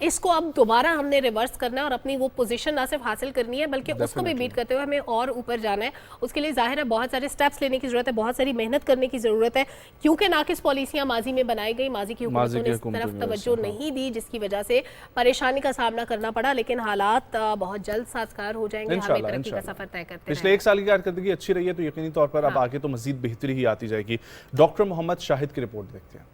اس کو اب دوبارہ ہم نے ریورس کرنا ہے اور اپنی وہ پوزیشن نہ صرف حاصل کرنی ہے بلکہ اس کو بھی بیٹ کرتے ہوئے ہمیں اور اوپر جانا ہے. اس کے لیے ظاہر ہے بہت سارے سٹیپس لینے کی ضرورت ہے, بہت ساری محنت کرنے کی ضرورت ہے, کیونکہ ناقص پالیسیاں ماضی میں بنائی گئی, ماضی کی حکومتوں نے اس طرف توجہ نہیں دی جس کی وجہ سے پریشانی کا سامنا کرنا پڑا, لیکن حالات بہت جلد سازگار ہو جائیں گے. ہمیں ترقی کا سفر طے کرتے پچھلے ایک سال کی کارکردگی اچھی رہی ہے تو یقینی طور پر اب آگے تو مزید بہتری ہی آتی جائے گی. ڈاکٹر محمد شاہد کی رپورٹ دیکھتے ہیں.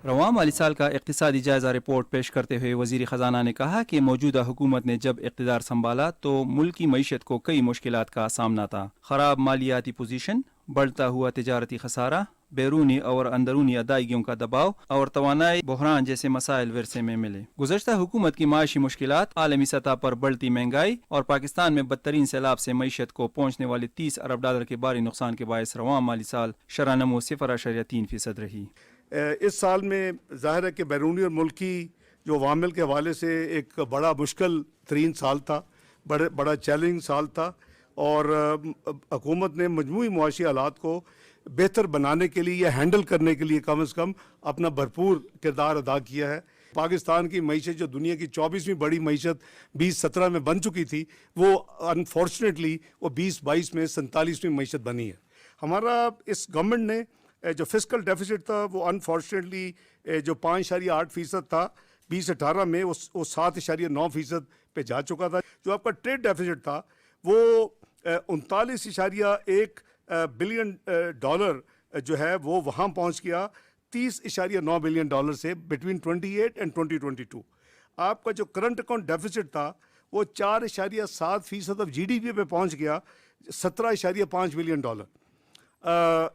رواں مالی سال کا اقتصادی جائزہ رپورٹ پیش کرتے ہوئے وزیر خزانہ نے کہا کہ موجودہ حکومت نے جب اقتدار سنبھالا تو ملک کی معیشت کو کئی مشکلات کا سامنا تھا. خراب مالیاتی پوزیشن, بڑھتا ہوا تجارتی خسارہ, بیرونی اور اندرونی ادائیگیوں کا دباؤ اور توانائی بحران جیسے مسائل ورثے میں ملے. گزشتہ حکومت کی معاشی مشکلات, عالمی سطح پر بڑھتی مہنگائی اور پاکستان میں بدترین سیلاب سے معیشت کو پہنچنے والے $30 ارب کے بھاری نقصان کے باعث رواں مالی سال شرح نمو 0.3% رہی. اس سال میں ظاہر ہے کہ بیرونی اور ملکی جو عوامل کے حوالے سے ایک بڑا مشکل ترین سال تھا, بڑا چیلنج سال تھا, اور حکومت نے مجموعی معاشی حالات کو بہتر بنانے کے لیے یا ہینڈل کرنے کے لیے کم از کم اپنا بھرپور کردار ادا کیا ہے. پاکستان کی معیشت جو دنیا کی 24ویں بڑی معیشت 2017 میں بن چکی تھی, وہ انفارچونیٹلی وہ 2022 میں 47ویں معیشت بنی ہے. ہمارا اس گورنمنٹ نے جو فسکل ڈیفیسٹ تھا وہ انفارچونیٹلی جو 5.8% تھا 2018 میں وہ 7.9% پہ جا چکا تھا. جو آپ کا ٹریڈ ڈیفیسٹ تھا وہ 39.1 بلین ڈالر جو ہے وہ وہاں پہنچ گیا 30.9 بلین ڈالر سے بٹوین 28 اینڈ 2022. آپ کا جو کرنٹ اکاؤنٹ ڈیفیسٹ تھا وہ 4.7% آف GDP پہ پہنچ گیا 17.5 بلین ڈالر.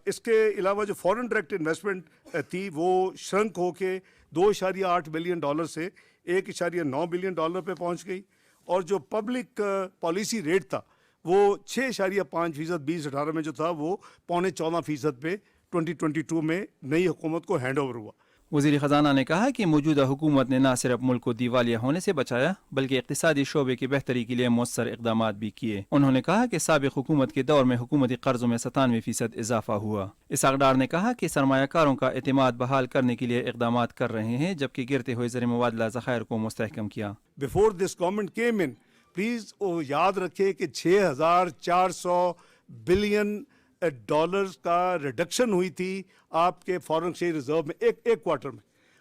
اس کے علاوہ جو فورن ڈائریکٹ انویسٹمنٹ تھی وہ شرنک ہو کے 2.8 بلین ڈالر سے 1.9 بلین ڈالر پہ پہنچ گئی, اور جو پبلک پالیسی ریٹ تھا وہ 6.5% 2018 میں جو تھا وہ 14.25% پہ 2022 میں نئی حکومت کو ہینڈ اوور ہوا. وزیر خزانہ نے کہا کہ موجودہ حکومت نے نہ صرف ملک کو دیوالیہ ہونے سے بچایا بلکہ اقتصادی شعبے کی بہتری کے لیے مؤثر اقدامات بھی کیے. انہوں نے کہا کہ سابق حکومت کے دور میں حکومتی قرضوں میں 97% اضافہ ہوا. اسحاق ڈار نے کہا کہ سرمایہ کاروں کا اعتماد بحال کرنے کے لیے اقدامات کر رہے ہیں جبکہ گرتے ہوئے زر مبادلہ ذخائر کو مستحکم کیا. Before this government came in, please وہ یاد رکھے کہ 6,400 بلین ڈالرز کا ریڈکشن ہوئی تھی آپ کے فارن ایکسچینج ریزرو میں ایک کوارٹر میں.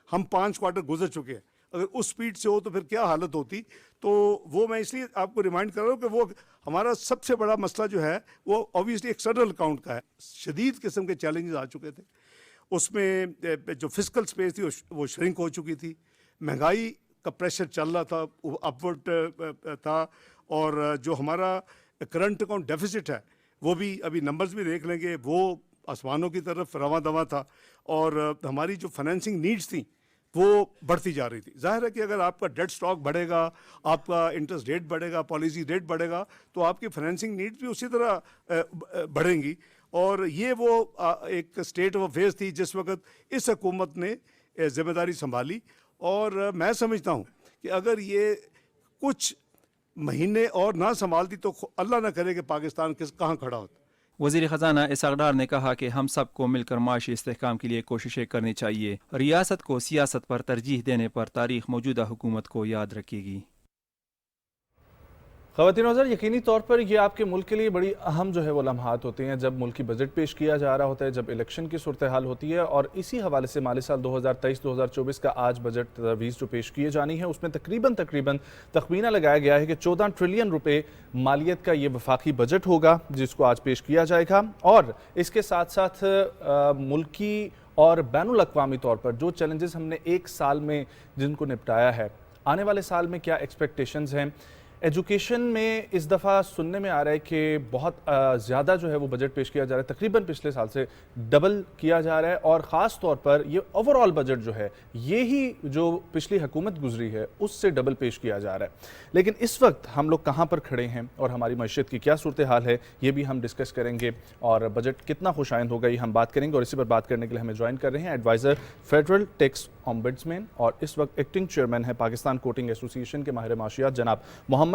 ہم 5 کوارٹر گزر چکے ہیں. اگر اس سپیڈ سے ہو تو پھر کیا حالت ہوتی. تو وہ میں اس لیے آپ کو ریمائنڈ کر رہا ہوں کہ وہ ہمارا سب سے بڑا مسئلہ جو ہے وہ اوبیسلی ایکسٹرنل اکاؤنٹ کا ہے. شدید قسم کے چیلنجز آ چکے تھے. اس میں جو فسکل سپیس تھی وہ شرنک ہو چکی تھی. مہنگائی کا پریشر چل رہا تھا, اپورڈ تھا, اور جو ہمارا کرنٹ اکاؤنٹ ڈیفیسٹ ہے وہ بھی ابھی نمبرز بھی دیکھ لیں گے وہ آسمانوں کی طرف رواں دواں تھا, اور ہماری جو فائنینسنگ نیڈز تھیں وہ بڑھتی جا رہی تھی. ظاہر ہے کہ اگر آپ کا ڈیٹ سٹاک بڑھے گا, آپ کا انٹرسٹ ریٹ بڑھے گا, پالیسی ریٹ بڑھے گا, تو آپ کی فائنینسنگ نیڈز بھی اسی طرح بڑھیں گی. اور یہ وہ ایک اسٹیٹ آف افیئرس تھی جس وقت اس حکومت نے ذمہ داری سنبھالی. اور میں سمجھتا ہوں کہ اگر یہ کچھ مہینے اور نہ سنبھالتی تو اللہ نہ کرے کہ پاکستان کہاں کھڑا ہوتا. وزیر خزانہ اسحاق ڈار نے کہا کہ ہم سب کو مل کر معاشی استحکام کے لیے کوششیں کرنی چاہیے. ریاست کو سیاست پر ترجیح دینے پر تاریخ موجودہ حکومت کو یاد رکھے گی. خواتین و حضرات، یقینی طور پر یہ آپ کے ملک کے لیے بڑی اہم جو ہے وہ لمحات ہوتے ہیں جب ملکی بجٹ پیش کیا جا رہا ہوتا ہے، جب الیکشن کی صورتحال ہوتی ہے، اور اسی حوالے سے مالی سال 2023-2024 کا آج بجٹ تجویز جو پیش کیے جانی ہے اس میں تقریباً تخمینہ لگایا گیا ہے کہ 14 ٹریلین روپے مالیت کا یہ وفاقی بجٹ ہوگا جس کو آج پیش کیا جائے گا. اور اس کے ساتھ ساتھ ملکی اور بین الاقوامی طور پر جو چیلنجز ہم نے ایک سال میں جن کو نپٹایا ہے، آنے والے سال میں کیا ایکسپیکٹیشنز ہیں. ایجوکیشن میں اس دفعہ سننے میں آ رہا ہے کہ بہت زیادہ جو ہے وہ بجٹ پیش کیا جا رہا ہے، تقریباً پچھلے سال سے ڈبل کیا جا رہا ہے، اور خاص طور پر یہ اوور آل بجٹ جو ہے یہی جو پچھلی حکومت گزری ہے اس سے ڈبل پیش کیا جا رہا ہے. لیکن اس وقت ہم لوگ کہاں پر کھڑے ہیں اور ہماری معیشت کی کیا صورتحال ہے یہ بھی ہم ڈسکس کریں گے، اور بجٹ کتنا خوش آئند ہوگا یہ ہم بات کریں گے. اور اسی پر بات کرنے کے لیے ہمیں جوائن کر رہے ہیں ایڈوائزر فیڈرل ٹیکس اومبڈسمین اور اس وقت ایکٹنگ چیئرمین ہے پاکستان کوٹنگ ایسوسی ایشن کے ماہر معاشیات جناب محمد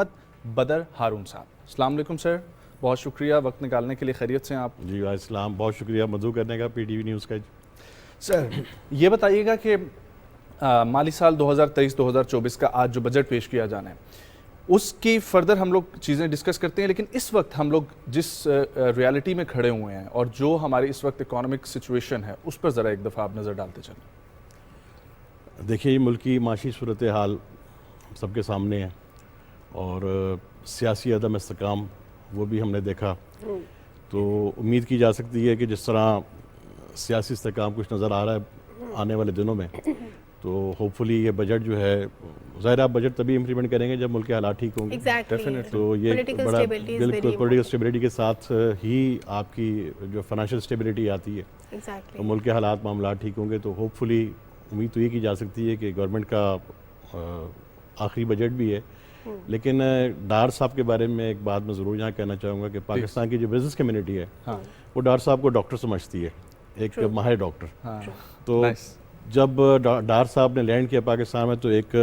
بدر ہارون صاحب. السلام علیکم سر، بہت شکریہ وقت نکالنے کے لیے. خیریت سے ہیں آپ؟ جی السلام، بہت شکریہ مدعو کرنے کا پی ٹی وی نیوز کا. سر یہ بتائیے گا کہ مالی سال 2023-2024 کا آج جو بجٹ پیش کیا جانا ہے اس کی فردر ہم لوگ چیزیں ڈسکس کرتے ہیں، لیکن اس وقت ہم لوگ جس ریالٹی میں کھڑے ہوئے ہیں اور جو ہماری اس وقت اکانومک سچویشن ہے اس پر ذرا ایک دفعہ آپ نظر ڈالتے چلیں۔ دیکھیے، یہ ملک کی معاشی صورتحال سب کے سامنے ہے اور سیاسی عدم استحکام وہ بھی ہم نے دیکھا، تو امید کی جا سکتی ہے کہ جس طرح سیاسی استحکام کچھ نظر آ رہا ہے آنے والے دنوں میں، تو ہوپ فلی یہ بجٹ جو ہے، ظاہر آپ بجٹ تبھی امپلیمنٹ کریں گے جب ملک کے حالات ٹھیک ہوں گے، تو یہ بڑا بالکل پولیٹیکل اسٹیبلٹی کے ساتھ ہی آپ کی جو فائنینشیل اسٹیبلٹی آتی ہے، تو ملک کے حالات معاملات ٹھیک ہوں گے، تو ہوپ فلی امید تو یہ کی جا سکتی ہے کہ گورنمنٹ کا آخری بجٹ بھی ہے۔ لیکن ڈار صاحب کے بارے میں ایک بات میں ضرور یہاں کہنا چاہوں گا کہ پاکستان کی جو بزنس کمیونٹی ہے وہ ڈار صاحب کو ڈاکٹر سمجھتی ہے، ایک ماہر ڈاکٹر۔ تو جب ڈار صاحب نے لینڈ کیا پاکستان میں تو ایک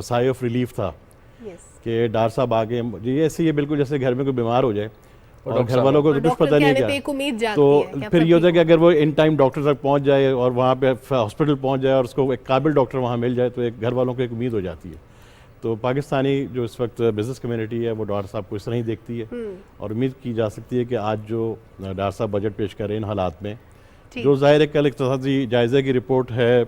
سائے آف ریلیف تھا کہ ڈار صاحب آگے، یہ ایسے ہی بالکل جیسے گھر میں کوئی بیمار ہو جائے اور گھر والوں کو کچھ پتہ نہیں کیا، تو پھر یہ ہوتا ہے کہ اگر وہ ان ٹائم ڈاکٹر تک پہنچ جائے اور وہاں پہ ہاسپٹل پہنچ جائے اور اس کو ایک قابل ڈاکٹر وہاں مل جائے تو ایک گھر والوں کو ایک امید ہو جاتی ہے۔ تو پاکستانی جو اس وقت بزنس کمیونٹی ہے وہ ڈار صاحب کو اس طرح ہی دیکھتی ہے، اور امید کی جا سکتی ہے کہ آج جو ڈار صاحب بجٹ پیش کر رہے ہیں ان حالات میں، جو ظاہر ہے کل اقتصادی جائزے کی رپورٹ ہے،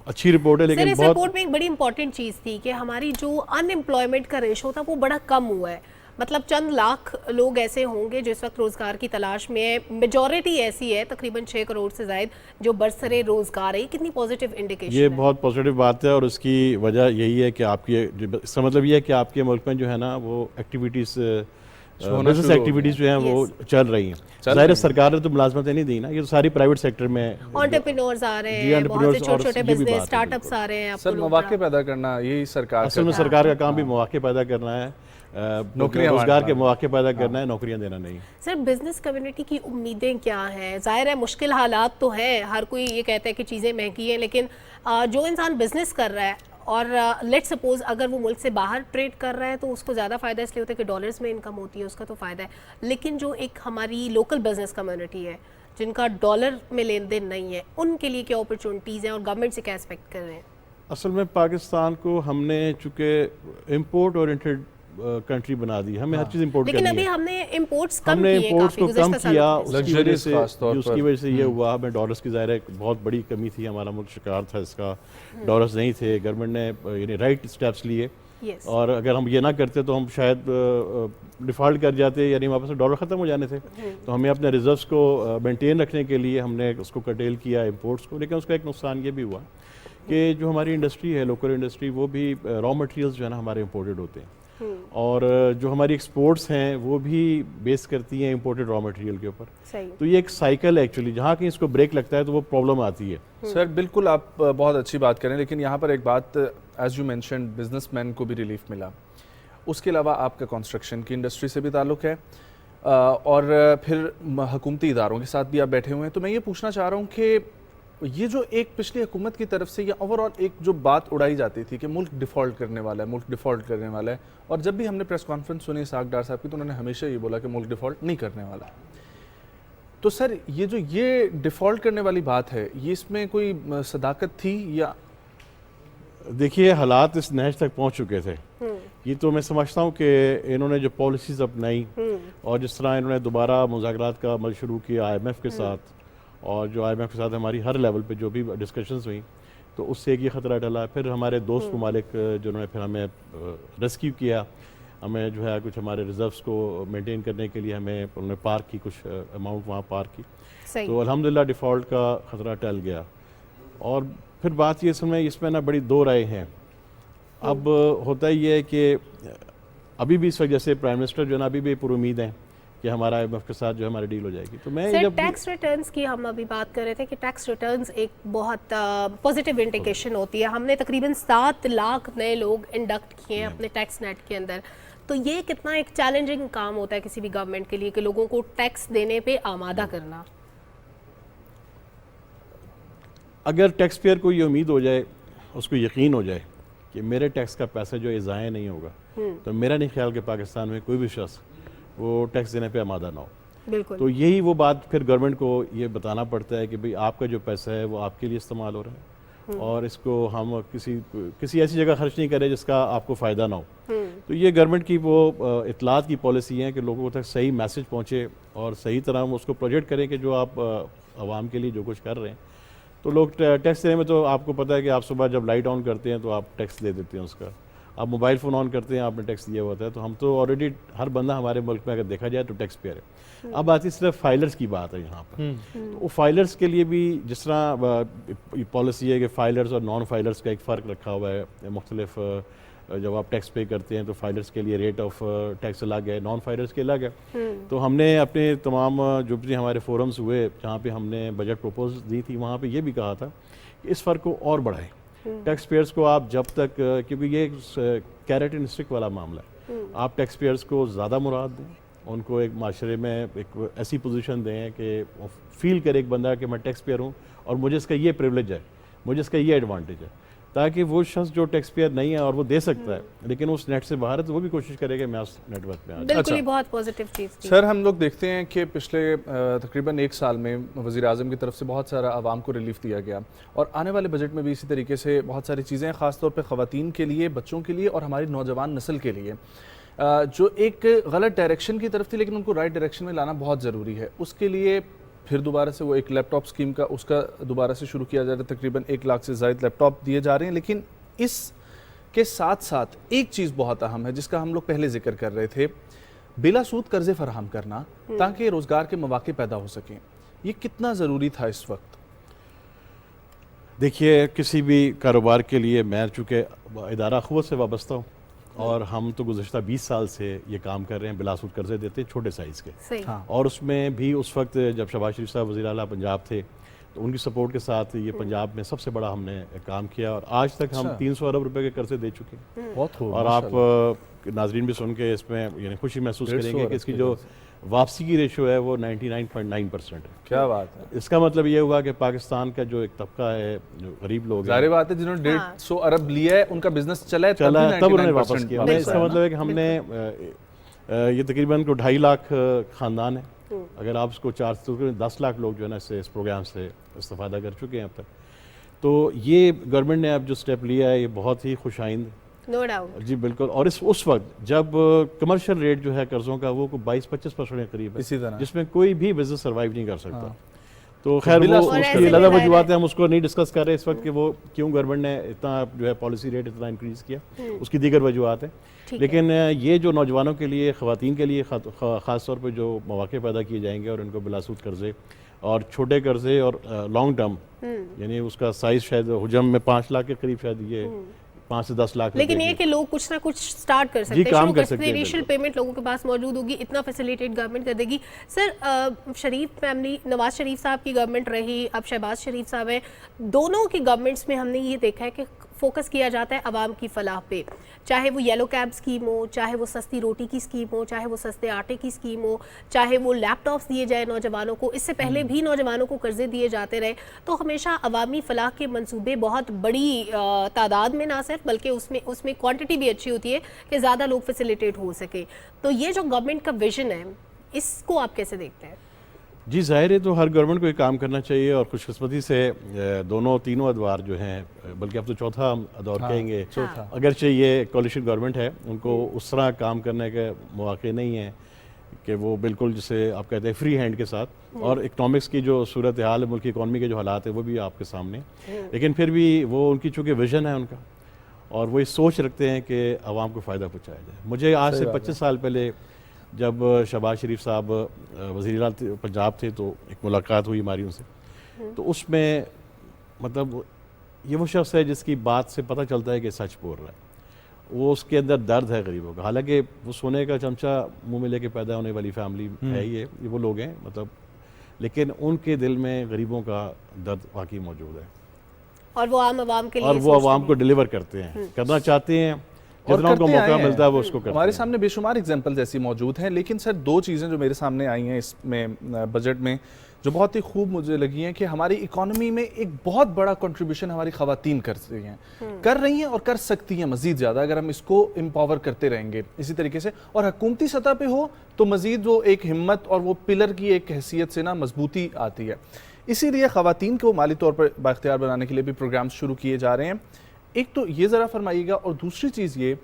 اچھی رپورٹ ہے، لیکن اس رپورٹ میں ایک بڑی امپورٹنٹ چیز تھی کہ ہماری جو ان امپلائمنٹ کا ریشو تھا وہ بڑا کم ہوا ہے، مطلب چند لاکھ لوگ ایسے ہوں گے جو اس وقت روزگار کی تلاش میں ہے، میجورٹی ایسی ہے تقریباً 6 کروڑ سے زائد جو برسرے روزگار ہے۔ یہ کتنی پازیٹیو انڈیکیشن ہے؟ یہ بہت پازیٹیو بات ہے، اور اس کی وجہ یہی ہے کہ آپ کی، اس کا مطلب یہ ہے کہ آپ کے ملک میں جو ہے نا وہ ایکٹیویٹیز، بزنس ایکٹیویٹیز جو ہیں وہ چل رہی ہیں۔ ظاہر ہے سرکار نے تو ملازمتیں نہیں دی نا، یہ تو ساری پرائیویٹ سیکٹر میں انٹرپرینورز آ رہے ہیں، بہت سے چھوٹے چھوٹے بزنس اسٹارٹ اپس آ رہے ہیں۔ سر مواقع پیدا کرنا یہی سرکار، اصل میں سرکار کا کام بھی مواقع پیدا کرنا ہے، روزگار کے مواقع پیدا کرنا ہے، نوکریاں دینا نہیں۔ سر بزنس کمیونٹی کی امیدیں کیا ہیں؟ ظاہر ہے مشکل حالات تو ہیں، ہر کوئی یہ کہتا ہے کہ چیزیں مہنگی ہیں، لیکن جو انسان بزنس کر رہا ہے اور لیٹ سپوز اگر وہ ملک سے باہر ٹریڈ کر رہا ہے تو اس کو زیادہ فائدہ اس لیے ہوتا ہے کہ ڈالرز میں انکم ہوتی ہے، اس کا تو فائدہ ہے، لیکن جو ایک ہماری لوکل بزنس کمیونٹی ہے جن کا ڈالر میں لین دین نہیں ہے، ان کے لیے کیا اپرچونٹیز ہیں اور گورنمنٹ سے کیا ایکسپیکٹ کر رہے ہیں؟ اصل میں پاکستان کو ہم نے چونکہ امپورٹ اورینٹڈ کنٹری بنا دی، ہمیں ہر چیز امپورٹ کرنی ہے، لیکن ابھی ہم نے امپورٹس ہم نے امپورٹس کو کم کیا، اس کی وجہ سے یہ ہوا، ہمیں ڈالرز کی ظاہر ہے بہت بڑی کمی تھی، ہمارا ملک شکار تھا اس کا، ڈالرز نہیں تھے، گورنمنٹ نے یعنی رائٹ اسٹیپس لیے، اور اگر ہم یہ نہ کرتے تو ہم شاید ڈیفالٹ کر جاتے، یعنی ہمارے پاس ڈالر ختم ہو جانے تھے، تو ہمیں اپنے ریزروز کو مینٹین رکھنے کے لیے ہم نے اس کو کرٹیل کیا امپورٹس کو، لیکن اس کا ایک نقصان یہ بھی ہوا کہ جو ہماری انڈسٹری ہے، لوکل انڈسٹری، وہ بھی را مٹیریلز جو ہے نا ہمارے امپورٹڈ ہوتے ہیں، اور جو ہماری ایکسپورٹس ہیں وہ بھی بیس کرتی ہیں امپورٹڈ را مٹیریل کے اوپر، تو یہ ایک سائیکل ہے ایکچولی، جہاں کہیں اس کو بریک لگتا ہے تو وہ پرابلم آتی ہے۔ سر بالکل آپ بہت اچھی بات کریں، لیکن یہاں پر ایک بات، as you mentioned business man کو بھی ریلیف ملا، اس کے علاوہ آپ کا کنسٹرکشن کی انڈسٹری سے بھی تعلق ہے اور پھر حکومتی اداروں کے ساتھ بھی آپ بیٹھے ہوئے ہیں، تو میں یہ پوچھنا چاہ رہا ہوں کہ یہ جو ایک پچھلی حکومت کی طرف سے یہ اوور آل ایک جو بات اڑائی جاتی تھی کہ ملک ڈیفالٹ کرنے والا ہے، ملک ڈیفالٹ کرنے والا ہے، اور جب بھی ہم نے پریس کانفرنس سنی اسحاق ڈار صاحب کی تو انہوں نے ہمیشہ یہ بولا کہ ملک ڈیفالٹ نہیں کرنے والا، تو سر یہ جو یہ ڈیفالٹ کرنے والی بات ہے، یہ اس میں کوئی صداقت تھی یا؟ دیکھیے حالات اس نہج تک پہنچ چکے تھے، یہ تو میں سمجھتا ہوں کہ انہوں نے جو پالیسیز اپنائی اور جس طرح انہوں نے دوبارہ مذاکرات کا عمل شروع کیا آئی ایم ایف کے ساتھ، اور جو آئی ایم ایف کے ساتھ ہماری ہر لیول پہ جو بھی ڈسکشنز ہوئیں تو اس سے ایک یہ خطرہ ٹلا، پھر ہمارے دوست ممالک جنہوں نے پھر ہمیں ریسکیو کیا، ہمیں جو ہے کچھ ہمارے ریزروز کو مینٹین کرنے کے لیے ہمیں انہوں نے پارک کی، کچھ اماؤنٹ وہاں پارک کی، تو الحمدللہ ڈیفالٹ کا خطرہ ٹل گیا۔ اور پھر بات یہ اس میں نا بڑی دو رائے ہیں، اب ہوتا یہ ہے کہ ابھی بھی اس وجہ سے پرائم منسٹر جو ہے نا ابھی بھی پر امید ہیں کہ ہمارا آئی ایم ایف کے ساتھ جو ہماری ڈیل ہو جائے گی، تو میں سر ٹیکس ریٹرنز کی ہم ابھی بات کر رہے تھے کہ ٹیکس ریٹرنز ایک بہت پازیٹیو انڈیکیشن ہوتی ہے، ہم نے تقریباً 7 لاکھ نئے لوگ انڈکٹ کیے ہیں اپنے ٹیکس نیٹ کے اندر، تو یہ کتنا ایک چیلنجنگ کام ہوتا ہے کسی بھی گورنمنٹ کے لیے کہ لوگوں کو ٹیکس دینے پہ آمادہ کرنا؟ اگر ٹیکس پیئر کو یہ امید ہو جائے، اس کو یقین ہو جائے کہ میرے ٹیکس کا پیسہ جو ہے ضائع نہیں ہوگا، تو میرا نہیں خیال کہ پاکستان میں کوئی بھی شخص وہ ٹیکس دینے پہ آمادہ نہ ہو۔ بالکل. تو یہی وہ بات پھر گورنمنٹ کو یہ بتانا پڑتا ہے کہ بھئی آپ کا جو پیسہ ہے وہ آپ کے لیے استعمال ہو رہا ہے اور اس کو ہم کسی ایسی جگہ خرچ نہیں کریں جس کا آپ کو فائدہ نہ ہو. تو یہ گورنمنٹ کی وہ اطلاعات کی پالیسی ہے کہ لوگوں تک صحیح میسج پہنچے اور صحیح طرح ہم اس کو پروجیکٹ کریں کہ جو آپ عوام کے لیے جو کچھ کر رہے ہیں. تو لوگ ٹیکس دینے میں تو آپ کو پتہ ہے کہ آپ صبح جب لائٹ آن کرتے ہیں تو آپ ٹیکس دے دیتے ہیں اس کا, آپ موبائل فون آن کرتے ہیں آپ نے ٹیکس دیا ہوتا ہے. تو ہم تو آلریڈی ہر بندہ ہمارے ملک میں اگر دیکھا جائے تو ٹیکس پیئر ہے. اب آتی صرف فائلرز کی بات ہے یہاں پر. تو وہ فائلرز کے لیے بھی جس طرح پالیسی ہے کہ فائلرز اور نان فائلرز کا ایک فرق رکھا ہوا ہے. مختلف جب آپ ٹیکس پے کرتے ہیں تو فائلرز کے لیے ریٹ آف ٹیکس الگ ہے, نان فائلرز کے الگ ہے. تو ہم نے اپنے تمام جو بھی ہمارے فورمز ہوئے جہاں پہ ہم نے بجٹ پروپوز دی تھی وہاں پہ یہ بھی کہا تھا کہ اس فرق کو اور بڑھائیں. ٹیکس پیئرز کو آپ جب تک, کیونکہ یہ ایک کیرٹ اینڈ اسٹک والا معاملہ ہے, آپ ٹیکس پیئرز کو زیادہ مراد دیں, ان کو ایک معاشرے میں ایک ایسی پوزیشن دیں کہ فیل کرے ایک بندہ کہ میں ٹیکس پیئر ہوں اور مجھے اس کا یہ پریولیج ہے, مجھے اس کا یہ ایڈوانٹیج ہے, تاکہ وہ شخص جو ٹیکس پیئر نہیں ہے اور وہ دے سکتا ہے لیکن اس نیٹ سے باہر ہے تو وہ بھی کوشش کرے کہ میں اس نیٹ ورک میں آ جاؤں. بالکل, یہ بہت پازیٹیو چیز تھی. سر ہم لوگ دیکھتے ہیں کہ پچھلے تقریباً 1 سال میں وزیر اعظم کی طرف سے بہت سارا عوام کو ریلیف دیا گیا اور آنے والے بجٹ میں بھی اسی طریقے سے بہت ساری چیزیں ہیں, خاص طور پہ خواتین کے لیے, بچوں کے لیے اور ہماری نوجوان نسل کے لیے, جو ایک غلط ڈائریکشن کی طرف تھی لیکن ان کو رائٹ ڈائریکشن میں لانا بہت ضروری ہے. اس کے لیے پھر دوبارہ سے وہ ایک لیپ ٹاپ اسکیم کا اس کا دوبارہ سے شروع کیا جا رہا ہے. تقریباً 1 لاکھ سے زائد لیپ ٹاپ دیے جا رہے ہیں. لیکن اس کے ساتھ ساتھ ایک چیز بہت اہم ہے جس کا ہم لوگ پہلے ذکر کر رہے تھے, بلا سود قرضے فراہم کرنا تاکہ روزگار کے مواقع پیدا ہو سکیں. یہ کتنا ضروری تھا اس وقت؟ دیکھیے کسی بھی کاروبار کے لیے میں چونکہ ادارہ اخوت سے وابستہ ہوں اور ہم تو گزشتہ 20 سال سے یہ کام کر رہے ہیں, بلا سود قرضے دیتے چھوٹے سائز کے. صحیح. اور اس میں بھی اس وقت جب شہباز شریف صاحب وزیر اعلیٰ پنجاب تھے تو ان کی سپورٹ کے ساتھ یہ پنجاب میں سب سے بڑا ہم نے کام کیا اور آج تک ہم 300 ارب روپے کے قرضے دے چکے ہیں. بہت خوب. اور آپ ناظرین بھی سن کے اس میں یعنی خوشی محسوس کریں گے کہ اس کی جو واپسی کی ریشو ہے وہ 99.9% ہے. کیا بات ہے. اس کا مطلب یہ ہوا کہ پاکستان کا جو ایک طبقہ ہے, جو غریب لوگ ہیں, ظاہر بات ہے جنہوں نے 150 ارب لیا ہے ان کا بزنس چلا ہے تب انہوں نے واپس کیا. اس کا مطلب ہے کہ ہم نے یہ تقریباً 2.5 لاکھ خاندان ہیں, اگر آپ اس کو 10 لاکھ لوگ جو ہے نا اس پروگرام سے استفادہ کر چکے ہیں اب تک. تو یہ گورنمنٹ نے اب جو سٹیپ لیا ہے یہ بہت ہی خوش آئند. No doubt. جی بالکل. اور اس وقت جب کمرشل ریٹ جو ہے قرضوں کا وہ 22-25% کے قریب ہے, اسی طرح جس میں کوئی بھی بزنس سروائیو نہیں کر سکتا. تو خیر وہ اس کی علیحدہ وجوہات ہیں, ہم اس کو نہیں ڈسکس کر رہے اس وقت کہ وہ کیوں گورنمنٹ نے اتنا جو ہے پالیسی ریٹ اتنا انکریز کیا, اس کی دیگر وجوہات ہیں. لیکن یہ جو نوجوانوں کے لیے, خواتین کے لیے خاص طور پہ جو مواقع پیدا کیے جائیں گے اور ان کو بلا سود قرضے اور چھوٹے قرضے اور لانگ ٹرم, یعنی اس کا سائز شاید حجم میں 5 لاکھ کے قریب شاید یہ 5 سے 10 لاکھ. لیکن یہ کہ لوگ کچھ نہ کچھ سٹارٹ کر سکتے ہیں, کام کر سکتے ہیں. انیشیل پیمنٹ لوگوں کے پاس موجود ہوگی, اتنا فیسیلیٹیٹ گورنمنٹ کر دے گی. سر شریف فیملی, نواز شریف صاحب کی گورنمنٹ رہی, اب شہباز شریف صاحب ہیں, دونوں کی گورنمنٹس میں ہم نے یہ دیکھا ہے کہ فوکس کیا جاتا ہے عوام کی فلاح پہ, چاہے وہ یلو کیب اسکیم ہو, چاہے وہ سستی روٹی کی اسکیم ہو, چاہے وہ سستے آٹے کی اسکیم ہو, چاہے وہ لیپ ٹاپس دیے جائے نوجوانوں کو. اس سے پہلے بھی نوجوانوں کو قرضے دیے جاتے رہے. تو ہمیشہ عوامی فلاح کے منصوبے بہت بڑی تعداد میں نہ صرف بلکہ اس میں کوانٹٹی بھی اچھی ہوتی ہے کہ زیادہ لوگ فیسیلیٹیٹ ہو سکے. تو یہ جو گورنمنٹ کا ویژن ہے اس کو آپ کیسے دیکھتے ہیں؟ جی ظاہر ہے, تو ہر گورنمنٹ کو یہ کام کرنا چاہیے اور خوش قسمتی سے تینوں ادوار جو ہیں, بلکہ اب تو چوتھا ادوار کہیں گے, اگرچہ یہ کولیشن گورنمنٹ ہے, ان کو اس طرح کام کرنے کے مواقع نہیں ہیں کہ وہ بالکل جسے آپ کہتے ہیں فری ہینڈ کے ساتھ. اور اکنامکس کی جو صورتحال ہے, ملکی اکانومی کے جو حالات ہیں وہ بھی آپ کے سامنے, لیکن پھر بھی وہ ان کی چونکہ ویژن ہے ان کا اور وہ یہ سوچ رکھتے ہیں کہ عوام کو فائدہ پہنچایا جائے. مجھے آج سے 25 سال پہلے جب شہباز شریف صاحب وزیر اعلیٰ پنجاب تھے تو ایک ملاقات ہوئی ہماری ان سے, تو اس میں مطلب یہ وہ شخص ہے جس کی بات سے پتہ چلتا ہے کہ سچ بول رہا ہے. وہ اس کے اندر درد ہے غریبوں کا, حالانکہ وہ سونے کا چمچہ منہ میں لے کے پیدا ہونے والی فیملی ہے, یہ وہ لوگ ہیں مطلب, لیکن ان کے دل میں غریبوں کا درد واقعی موجود ہے اور وہ عام عوام کے لیے اور وہ عوام کو ڈیلیور کرتے ہیں, کرنا چاہتے ہیں. جتنا ان کو موقع ملتا ہے وہ اس کو کرتے ہیں. ہمارے سامنے بے شمار ایگزامپلز ایسی موجود ہیں, لیکن سر دو چیزیں جو میرے سامنے آئی ہیں اس میں بجٹ میں جو بہت ہی خوب مجھے لگی ہیں کہ ہماری اکانومی میں ایک بہت بڑا کنٹریبیوشن ہماری خواتین کر رہی ہیں اور کر سکتی ہیں مزید زیادہ اگر ہم اس کو امپاور کرتے رہیں گے اسی طریقے سے, اور حکومتی سطح پہ ہو تو مزید وہ ایک ہمت اور وہ پلر کی ایک حیثیت سے نا مضبوطی آتی ہے. اسی لیے خواتین کو مالی طور پر بااختیار بنانے کے لیے بھی پروگرامز شروع کیے جا رہے ہیں. ایک تو یہ ذرا فرمائیے گا, اور دوسری چیز یہ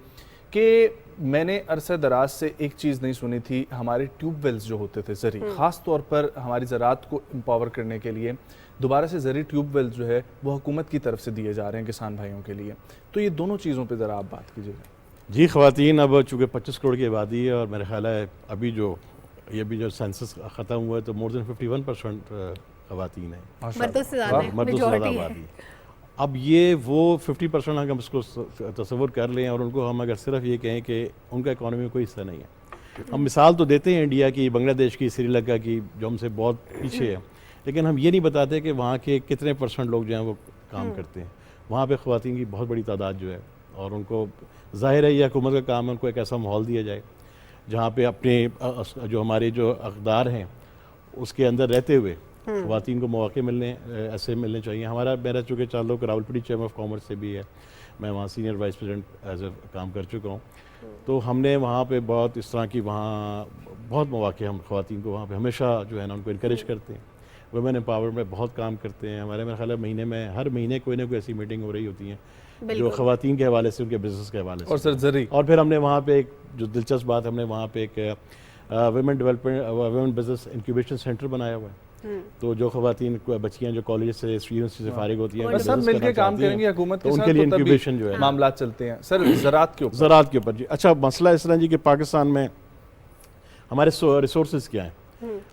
کہ میں نے عرصہ دراز سے ایک چیز نہیں سنی تھی, ہمارے ٹیوب ویلز جو ہوتے تھے زرعی, خاص طور پر ہماری زراعت کو امپاور کرنے کے لیے دوبارہ سے زرعی ٹیوب ویلز جو ہے وہ حکومت کی طرف سے دیے جا رہے ہیں کسان بھائیوں کے لیے, تو یہ دونوں چیزوں پہ ذرا آپ بات کیجیے گا. جی, خواتین اب چونکہ 25 کروڑ کی آبادی ہے اور میرا خیال ہے ابھی جو سینسس ختم ہوا ہے تو مور دین 51% خواتین ہیں, مردوں سے زیادہ آبادی. اب یہ وہ 50% اگر ہم اس کو تصور کر لیں اور ان کو ہم اگر صرف یہ کہیں کہ ان کا اکانومی میں کوئی حصہ نہیں ہے. ہم مثال تو دیتے ہیں انڈیا کی, بنگلہ دیش کی, سری لنکا کی جو ہم سے بہت پیچھے ہے, لیکن ہم یہ نہیں بتاتے کہ وہاں کے کتنے % لوگ جو ہیں وہ کام کرتے ہیں. وہاں پہ خواتین کی بہت بڑی تعداد جو ہے, اور ان کو ظاہر ہے یہ حکومت کا کام ہے ان کو ایک ایسا ماحول دیا جائے جہاں پہ اپنے جو ہمارے جو اقدار ہیں اس کے اندر رہتے ہوئے خواتین کو مواقع ایسے ملنے چاہیے. میرا چونکہ تعلق راولپنڈی چیمبر آف کامرس سے بھی ہے, میں وہاں senior vice president as a کام کر چکا ہوں, تو ہم نے وہاں پہ بہت اس طرح کی وہاں بہت مواقع ہم خواتین کو وہاں پہ ہمیشہ جو ہے نا ان کو انکریج کرتے ہیں. ویمن امپاورمنٹ میں بہت کام کرتے ہیں. ہمارے میرا خیال ہے ہر مہینے کوئی نہ کوئی ایسی میٹنگ ہو رہی ہوتی ہیں جو خواتین کے حوالے سے, ان کے بزنس کے حوالے سے. اور سر زرعی, اور پھر ہم نے وہاں پہ ایک جو دلچسپ بات, ہم نے وہاں پہ ایک women development women business incubation centre بنایا ہوا ہے. تو جو خواتین بچیاں جو کالج سے یونیورسٹی سے فارغ ہوتی ہیں سب مل کے کام کریں گے حکومت کے ساتھ, ان کے لیے انکیوبیشن جو ہے معاملات چلتے ہیں. سر زراعت کے اوپر جی, اچھا مسئلہ اس طرح جی کہ پاکستان میں ہمارے ریسورسز کیا ہیں,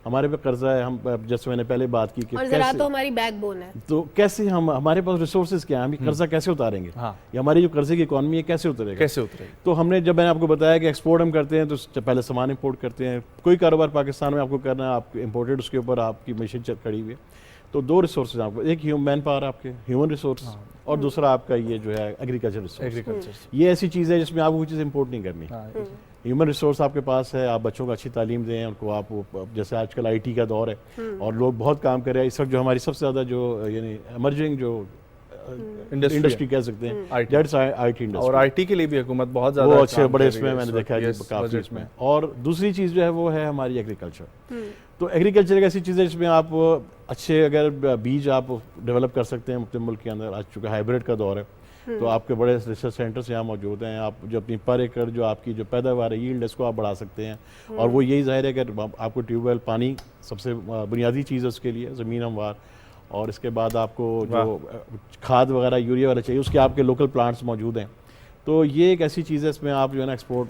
ہمارے پہ قرضہ ہے. ہم جیسے میں نے پہلے بات کی کہ زراعت تو ہماری بیک بون ہے, تو کیسے ہمارے پاس ریسورسز کیا ہیں, ہم قرضہ کیسے اتاریں گے, یا ہماری جو قرضے کی اکانومی ہے کیسے اترے گا. تو ہم نے جب میں نے آپ کو بتایا کہ ایکسپورٹ ہم کرتے ہیں تو پہلے سامان امپورٹ کرتے ہیں. کوئی کاروبار پاکستان میں آپ کو کرنا ہے, آپ امپورٹڈ اس کے اوپر آپ کی مشین کھڑی ہوئی ہے, تو دو ریسورسز آپ کو, ایک مین پاور آپ کے ہیومن ریسورس, اور دوسرا آپ کا یہ جو ہے ایگریکلچر ریسورس. یہ ایسی چیز ہے جس میں آپ کو کوئی چیز امپورٹ نہیں کرنی. ہیومن ریسورس آپ کے پاس ہے, آپ بچوں کو اچھی تعلیم دیں ان کو, آپ جیسے آج کل آئی ٹی کا دور ہے اور لوگ بہت کام کر رہے ہیں اس وقت, جو ہماری سب سے زیادہ جو یعنی ایمرجنگ جو انڈسٹری کہہ سکتے ہیں دیٹس آئی ٹی انڈسٹری. اور آئی ٹی کے لیے بھی حکومت بہت زیادہ وہ اچھے بڑے اس میں نے دیکھا ہے کافی اس میں. اور دوسری چیز جو ہے وہ ہے ہماری ایگریکلچر. تو ایگریکلچر ایک ایسی چیز ہے جس میں آپ اچھے اگر بیج آپ ڈیولپ کر سکتے ہیں اپنے ملک کے اندر. آج چونکہ ہائیبریڈ کا دور ہے تو آپ کے بڑے ریسرچ سینٹرز یہاں موجود ہیں. آپ جو اپنی پر ایکڑ جو آپ کی جو پیداوار ہے ییلڈ اس کو آپ بڑھا سکتے ہیں. اور وہ یہی ظاہر ہے کہ آپ کو ٹیوب ویل, پانی سب سے بنیادی چیز ہے اس کے لیے, زمین ہموار, اور اس کے بعد آپ کو جو کھاد وغیرہ یوریا والا چاہیے اس کے آپ کے لوکل پلانٹس موجود ہیں. تو یہ ایک ایسی چیز ہے اس میں آپ جو ہے نا ایکسپورٹ.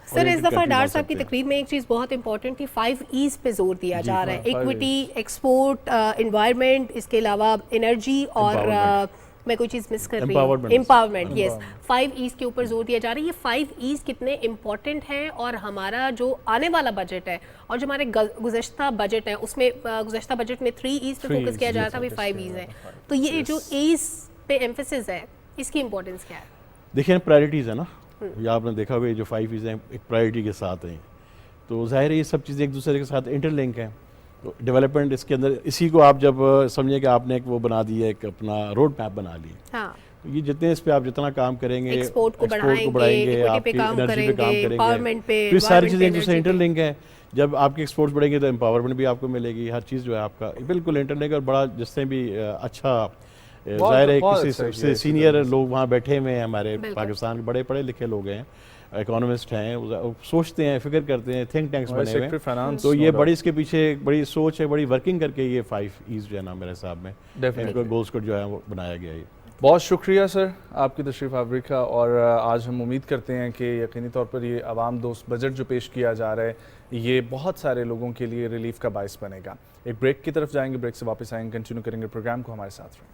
سر اس دفعہ ڈار صاحب کی تقریب میں ایک چیز بہت امپورٹنٹ تھی, 5 ایز پہ زور دیا جا رہا ہے, ایکویٹی, ایکسپورٹ, انوائرمنٹ, اس کے علاوہ انرجی, اور میں کوئی چیز مس کر رہی ہوں, امپاورمنٹ. یس, 5 ایز کے اوپر زور دیا جا رہا ہے. یہ 5 ایز کتنے امپورٹنٹ ہیں, اور ہمارا جو آنے والا بجٹ ہے اور جو ہمارے گزشتہ بجٹ ہے اس میں گزشتہ بجٹ میں 3 ایز پہ فوکس کیا جا رہا تھا, ابھی 5 ایز ہے. تو یہ جو ایز پہ ایمفیسس ہے اس کی امپورٹنس کیا ہے؟ دیکھیں پرائرٹیز ہے نا, یہ آپ نے دیکھا ہوگا یہ جو 5 ایز ہیں ایک پرائرٹی کے ساتھ ہیں, تو ظاہر ہے یہ سب چیزیں ایک دوسرے کے ساتھ انٹر لنک ہیں. تو ڈیولپمنٹ اس کے اندر اسی کو آپ جب سمجھیں کہ آپ نے ایک وہ بنا دی ہے, ایک اپنا روڈ میپ بنا لی, یہ جتنے اس پہ آپ جتنا کام کریں گے, ایکسپورٹ کو بڑھائیں گے, آپ کی انرجی پہ کام کریں گے, امپاورمنٹ پہ, تو ساری چیزیں ایک دوسرے انٹر لنک ہیں. جب آپ کے ایکسپورٹس بڑھیں گے تو امپاورمنٹ بھی آپ کو ملے گی, ہر چیز جو ہے آپ کا بالکل انٹر لنک. اور بڑا جس سے بھی اچھا ظاہر ہے کسی سینئر لوگ وہاں بیٹھے ہوئے ہیں ہمارے پاکستان کے, بڑے پڑھے لکھے لوگ ہیں, اکانومسٹ ہیں, سوچتے ہیں, فکر کرتے ہیں, تھنک ٹینکس بنے ہوئے ہیں. تو یہ بڑی اس کے پیچھے بڑی سوچ ہے, بڑی ورکنگ کر کے یہ 5 ایز جو ہے نا میرے حساب میں گولز کو جو ہے وہ بنایا گیا ہے. بہت شکریہ سر آپ کی تشریف آوری کا, اور آج ہم امید کرتے ہیں کہ یقینی طور پر یہ عوام دوست بجٹ جو پیش کیا جا رہا ہے یہ بہت سارے لوگوں کے لیے ریلیف کا باعث بنے گا. ایک بریک کی طرف جائیں گے, بریک سے واپس آئیں گے, کنٹینیو کریں گے پروگرام کو, ہمارے ساتھ رہیں.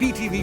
PTV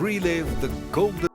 Relive the golden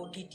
OTT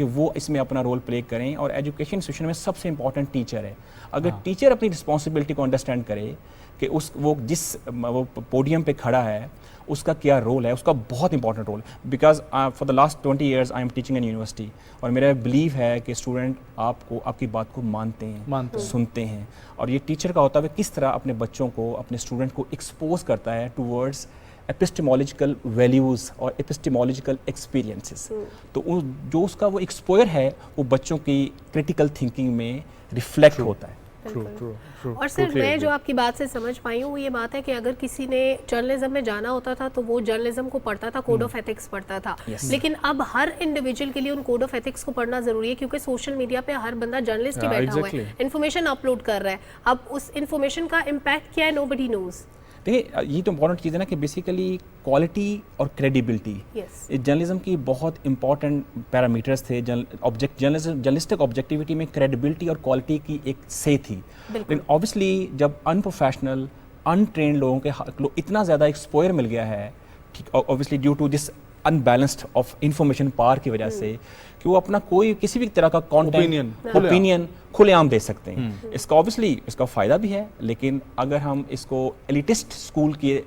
کہ وہ اس میں اپنا رول پلے کریں. اور ایجوکیشن انسٹیٹیوشن میں سب سے امپورٹنٹ ٹیچر ہے. اگر ٹیچر اپنی رسپانسبلٹی کو انڈرسٹینڈ کرے کہ وہ جس وہ پوڈیم پہ کھڑا ہے اس کا کیا رول ہے, اس کا بہت important role. Because for the last 20 years I am teaching in university, اور میرا بلیو ہے کہ اسٹوڈنٹ آپ کی بات کو مانتے ہیں, سنتے ہیں, اور یہ ٹیچر کا ہوتا ہے کس طرح اپنے بچوں کو, اپنے اسٹوڈنٹ کو ایکسپوز کرتا ہے ٹورڈز epistemological values اور epistemological experiences. تو جو اس کا وہ ایکسپوئر ہے وہ بچوں کی کرٹیکل تھنکنگ میں ریفلیکٹ ہوتا ہے. اور سر میں جو آپ کی بات سے سمجھ پائی ہوں وہ یہ بات ہے کہ اگر کسی نے جرنلزم میں جانا ہوتا تھا تو وہ جرنلزم کو پڑھتا تھا, کوڈ آف ایتھکس پڑھتا تھا. لیکن اب ہر انڈیویجول کے لیے ان کوڈ آف ایتھکس کو پڑھنا ضروری ہے, کیونکہ سوشل میڈیا پہ ہر بندہ جرنلسٹ ہی بیٹھا ہوا ہے, انفارمیشن اپلوڈ کر رہا ہے. اب اس انفارمیشن کا امپیکٹ کیا ہے, نو بڈی نوز. دیکھیے یہ تو امپورٹنٹ چیز ہے نا کہ بیسیکلی کوالٹی اور کریڈیبلٹی جرنلزم کی بہت امپورٹنٹ پیرامیٹرز تھے. جرنلسٹک آبجیکٹیوٹی میں کریڈیبلٹی اور کوالٹی کی ایک سے تھی. لیکن اوبیسلی جب انپروفیشنل انٹرینڈ لوگوں کے اتنا زیادہ ایکسپوئر مل گیا ہے, obviously due to this unbalanced of information power کی وجہ سے, کہ وہ اپنا کوئی کسی بھی طرح کا کانٹینٹ اوپینین کھلے عام دے سکتے ہیں. اس کا اوبیسلی اس کا فائدہ بھی ہے, لیکن اگر ہم اس کو ایلیٹسٹ اسکول کے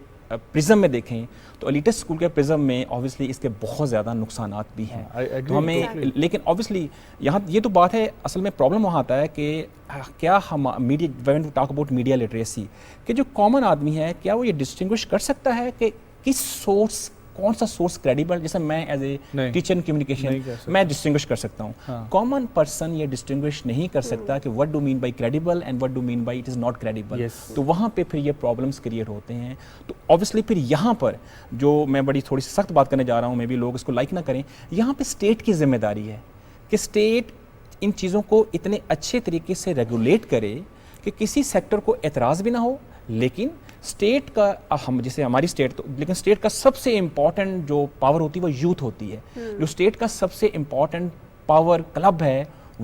پرزم میں دیکھیں تو ایلیٹسٹ اسکول کے پرزم میں اوبیسلی اس کے بہت زیادہ نقصانات بھی ہیں. تو ہمیں لیکن اوبیسلی یہاں یہ تو بات ہے, اصل میں پرابلم وہاں آتا ہے کہ کیا ہم media when to talk about media literacy, کہ جو کامن آدمی ہے کیا وہ یہ ڈسٹنگوش کر سکتا ہے کہ کس سورس, کون سا سورس کریڈیبل. جیسے میں ایز اے ٹیچر کمیونیکیشن میں ڈسٹنگوش کر سکتا ہوں, کامن پرسن یہ ڈسٹنگوش نہیں کر سکتا کہ what do mean by credible and what do mean by it is not credible. تو وہاں پہ پھر یہ پرابلمس کریٹ ہوتے ہیں. تو اوبیسلی پھر یہاں پر جو میں بڑی تھوڑی سی سخت بات کرنے جا رہا ہوں, میں بھی لوگ اس کو لائک نہ کریں, یہاں پہ اسٹیٹ کی ذمہ داری ہے کہ اسٹیٹ ان چیزوں کو اتنے اچھے طریقے سے ریگولیٹ کرے کہ کسی سیکٹر کو اعتراض بھی نہ ہو. لیکن اسٹیٹ کا ہم جیسے ہماری اسٹیٹ تو, لیکن اسٹیٹ کا سب سے امپورٹنٹ جو پاور ہوتی ہے وہ یوتھ ہوتی ہے. جو اسٹیٹ کا سب سے امپورٹنٹ پاور کلب ہے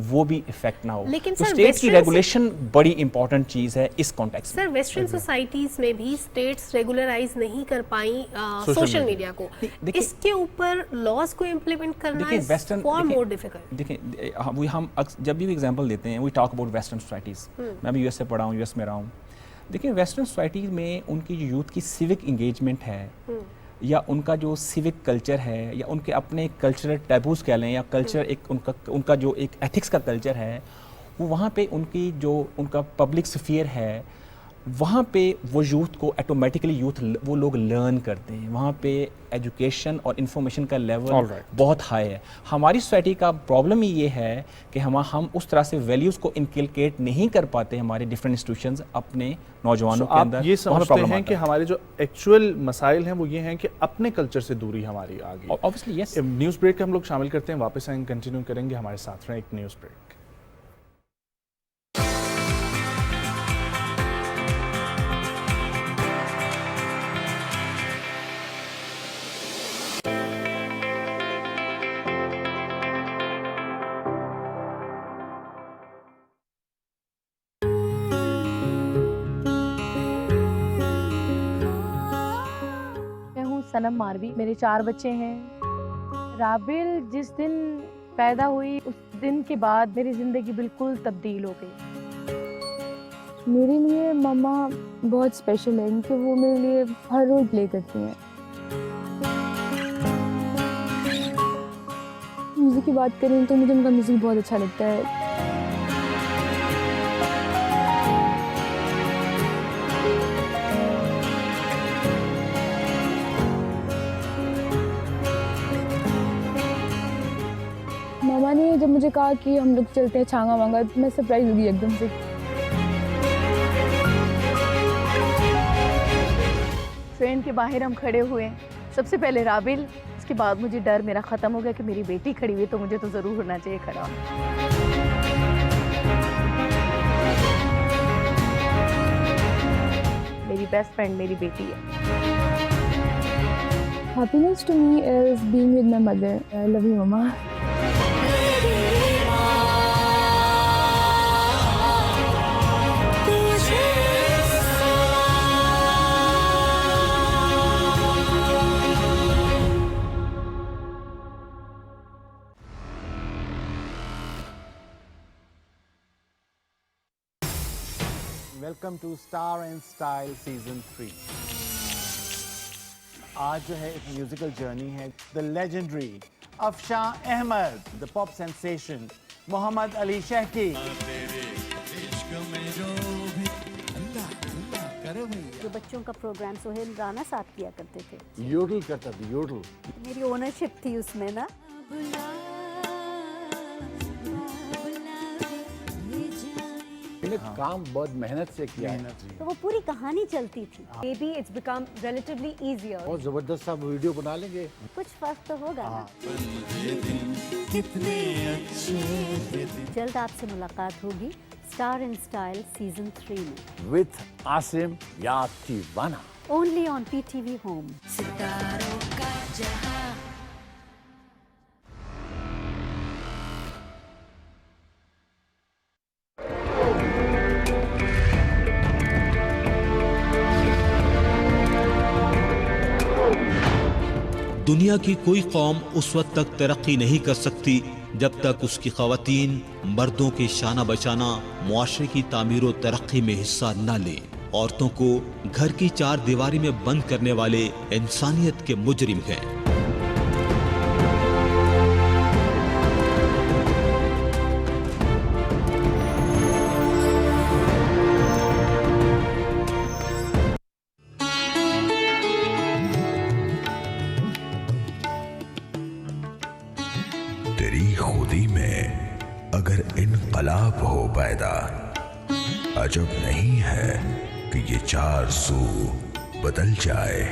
وہ بھی افیکٹ نہ ہو. لیکن تو اسٹیٹ کی ریگولیشن بڑی امپورٹنٹ چیز ہے اس کانٹیکسٹ میں. سر ویسٹرن سوسائٹیز میں بھی اسٹیٹس ریگولرائز نہیں کر پائیں سوشل میڈیا کو, اس کے اوپر لاز کو امپلیمنٹ کرنا is far more difficult. دیکھیں ہم جب بھی ایگزامپل دیتے ہیں we talk about western societies. میں بھی یو ایس سے پڑھا ہوں, یو ایس میں رہا ہوں. دیکھیں ویسٹرن سوسائٹی میں ان کی جو یوتھ کی سیوک انگیجمنٹ ہے یا ان کا جو سیوک کلچر ہے یا ان کے اپنے کلچرل ٹیبوز کہہ لیں یا کلچر ایک ان کا جو ایک ایتھکس کا کلچر ہے, وہ وہاں پہ ان کی جو ان کا پبلک سفیئر ہے وہاں پہ وہ یوتھ کو ایٹومیٹکلی وہ لوگ لرن کرتے ہیں. وہاں پہ ایجوکیشن اور انفارمیشن کا لیول بہت ہائی ہے. ہماری سوسائٹی کا پرابلم ہی یہ ہے کہ ہم اس طرح سے ویلیوز کو انکلکیٹ نہیں کر پاتے ہمارے ڈفرینٹ انسٹیٹیوشنز اپنے نوجوانوں کے اندر. آپ یہ سمجھتے ہیں کہ ہمارے جو ایکچوئل مسائل ہیں وہ یہ ہیں کہ اپنے کلچر سے دوری ہماری آ گئی. اوبویسلی یس. نیوز بریک ہم لوگ شامل کرتے ہیں, واپس آئیں کنٹینیو کریں گے. ہمارے ساتھ رہیں, ایک نیوز بریک. سنم ماروی, میرے 4 بچے ہیں. رابل جس دن پیدا ہوئی اس دن کے بعد میری زندگی بالکل تبدیل ہو گئی. میرے لیے ماما بہت اسپیشل ہے کیونکہ وہ میرے لیے ہر رول پلے کرتی ہیں. میوزک کی بات کریں تو مجھے ان کا میوزک بہت اچھا لگتا ہے. ماما نے جب مجھے کہا کہ ہم لوگ چلتے ہیں چھانگا مانگا, میں سرپرائز ہو گئی ایک دم سے. ٹرین کے باہر ہم کھڑے ہوئے, سب سے پہلے رابل, اس کے بعد مجھے ڈر میرا ختم ہو گیا کہ میری بیٹی کھڑی ہوئی تو مجھے تو ضرور ہونا چاہیے کھڑا. میری بیسٹ فرینڈ میری بیٹی ہے. Happiness to me is being with my mother. I love you, Mama. Welcome to star and style season 3. آج جو ہے ایک میوزیکل جرنی ہے. The legendary Afshan Ahmad, the pop sensation Muhammad Ali Shehki. جو بچوں کا پروگرام سہیل رانا صاحب کیا کرتے تھے, یوڈل کرتا تھا, یوڈل. میری اونرشپ تھی اس میں نا. کام بہت محنت سے کیا ہے, تو وہ پوری کہانی چلتی تھی. Maybe it's become relatively easier. بہت زبردست صاحب ویڈیو بنا لیں گے. کچھ فرق تو ہوگا. جلد آپ سے ملاقات ہوگی اسٹار اینڈ اسٹائل سیزن 3 میں with Asim Yatiwana. Only on PTV Home. ستاروں کا جہاں. دنیا کی کوئی قوم اس وقت تک ترقی نہیں کر سکتی جب تک اس کی خواتین مردوں کے شانہ بشانہ معاشرے کی تعمیر و ترقی میں حصہ نہ لیں. عورتوں کو گھر کی چار دیواری میں بند کرنے والے انسانیت کے مجرم ہیں. تیری خودی میں اگر انقلاب ہو پیدا, عجب نہیں ہے کہ یہ چار سو بدل جائے.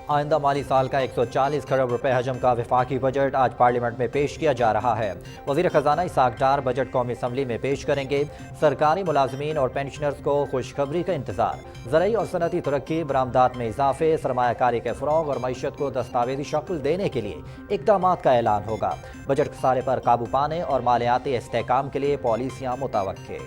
آئندہ مالی سال کا 140 کروڑ روپے حجم کا وفاقی بجٹ آج پارلیمنٹ میں پیش کیا جا رہا ہے. وزیر خزانہ اسحاق ڈار بجٹ قومی اسمبلی میں پیش کریں گے. سرکاری ملازمین اور پینشنرز کو خوشخبری کا انتظار. زرعی اور صنعتی ترقی, برآمدات میں اضافے, سرمایہ کاری کے فروغ اور معیشت کو دستاویزی شکل دینے کے لیے اقدامات کا اعلان ہوگا. بجٹ خسارے پر قابو پانے اور مالیاتی استحکام کے لیے پالیسیاں متوقع.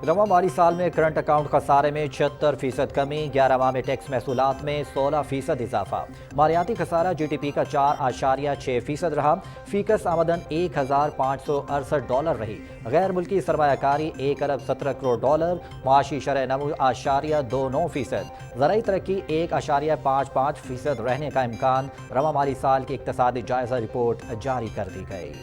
رواں مالی سال میں کرنٹ اکاؤنٹ خسارے میں 76% کمی, 11 ماہ میں ٹیکس محصولات میں 16% اضافہ. مالیاتی خسارہ جی ڈی پی کا 4.6% رہا. فیکس آمدن $1,568 رہی. غیر ملکی سرمایہ کاری $1,17 کروڑ. معاشی شرح نمو 0.29%. زرعی ترقی 1.55% رہنے کا امکان. رواں مالی سال کی اقتصادی جائزہ رپورٹ جاری کر دی گئی.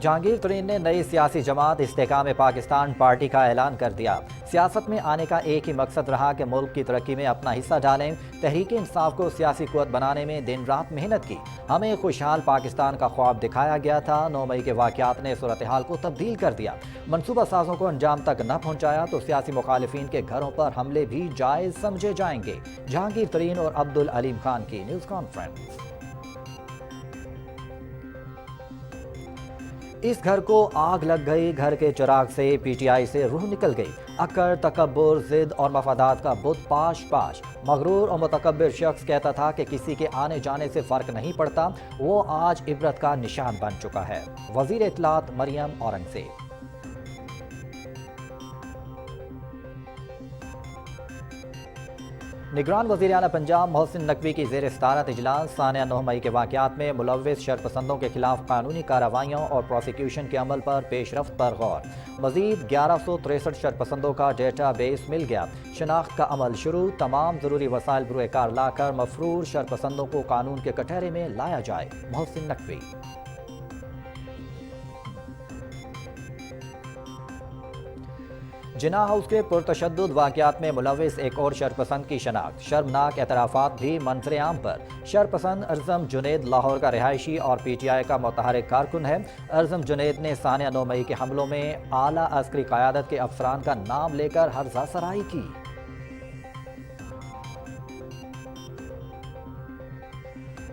جہانگیر ترین نے نئی سیاسی جماعت استحکام پاکستان پارٹی کا اعلان کر دیا. سیاست میں آنے کا ایک ہی مقصد رہا کہ ملک کی ترقی میں اپنا حصہ ڈالیں. تحریک انصاف کو سیاسی قوت بنانے میں دن رات محنت کی. ہمیں خوشحال پاکستان کا خواب دکھایا گیا تھا. 9 مئی کے واقعات نے صورتحال کو تبدیل کر دیا. منصوبہ سازوں کو انجام تک نہ پہنچایا تو سیاسی مخالفین کے گھروں پر حملے بھی جائز سمجھے جائیں گے. جہانگیر ترین اور عبدالعلیم خان کی نیوز کانفرنس. اس گھر کو آگ لگ گئی, گھر کے چراغ سے پی ٹی آئی سے روح نکل گئی. اکڑ, تکبر, ضد اور مفادات کا بت پاش پاش. مغرور اور متکبر شخص کہتا تھا کہ کسی کے آنے جانے سے فرق نہیں پڑتا, وہ آج عبرت کا نشان بن چکا ہے. وزیر اطلاعات مریم اورنگزیب. نگران وزیر اعلیٰ پنجاب محسن نقوی کی زیر صدارت اجلاس. ثانیہ 9 مئی کے واقعات میں ملوث شرپسندوں کے خلاف قانونی کارروائیوں اور پروسیکیوشن کے عمل پر پیش رفت پر غور. مزید 1163 شرپسندوں کا ڈیٹا بیس مل گیا. شناخت کا عمل شروع. تمام ضروری وسائل بروئے کار لا کر مفرور شرپسندوں کو قانون کے کٹہرے میں لایا جائے. محسن نقوی. جناح ہاؤس کے پرتشدد واقعات میں ملوث ایک اور شرپسند کی شناخت. شرمناک اعترافات بھی منظر عام پر. شرپسند ارزم جنید لاہور کا رہائشی اور پی ٹی آئی کا متحرک کارکن ہے. ارزم جنید نے ثانیہ 9 مئی کے حملوں میں اعلیٰ عسکری قیادت کے افسران کا نام لے کر ہرزہ سرائی کی.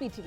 PTV।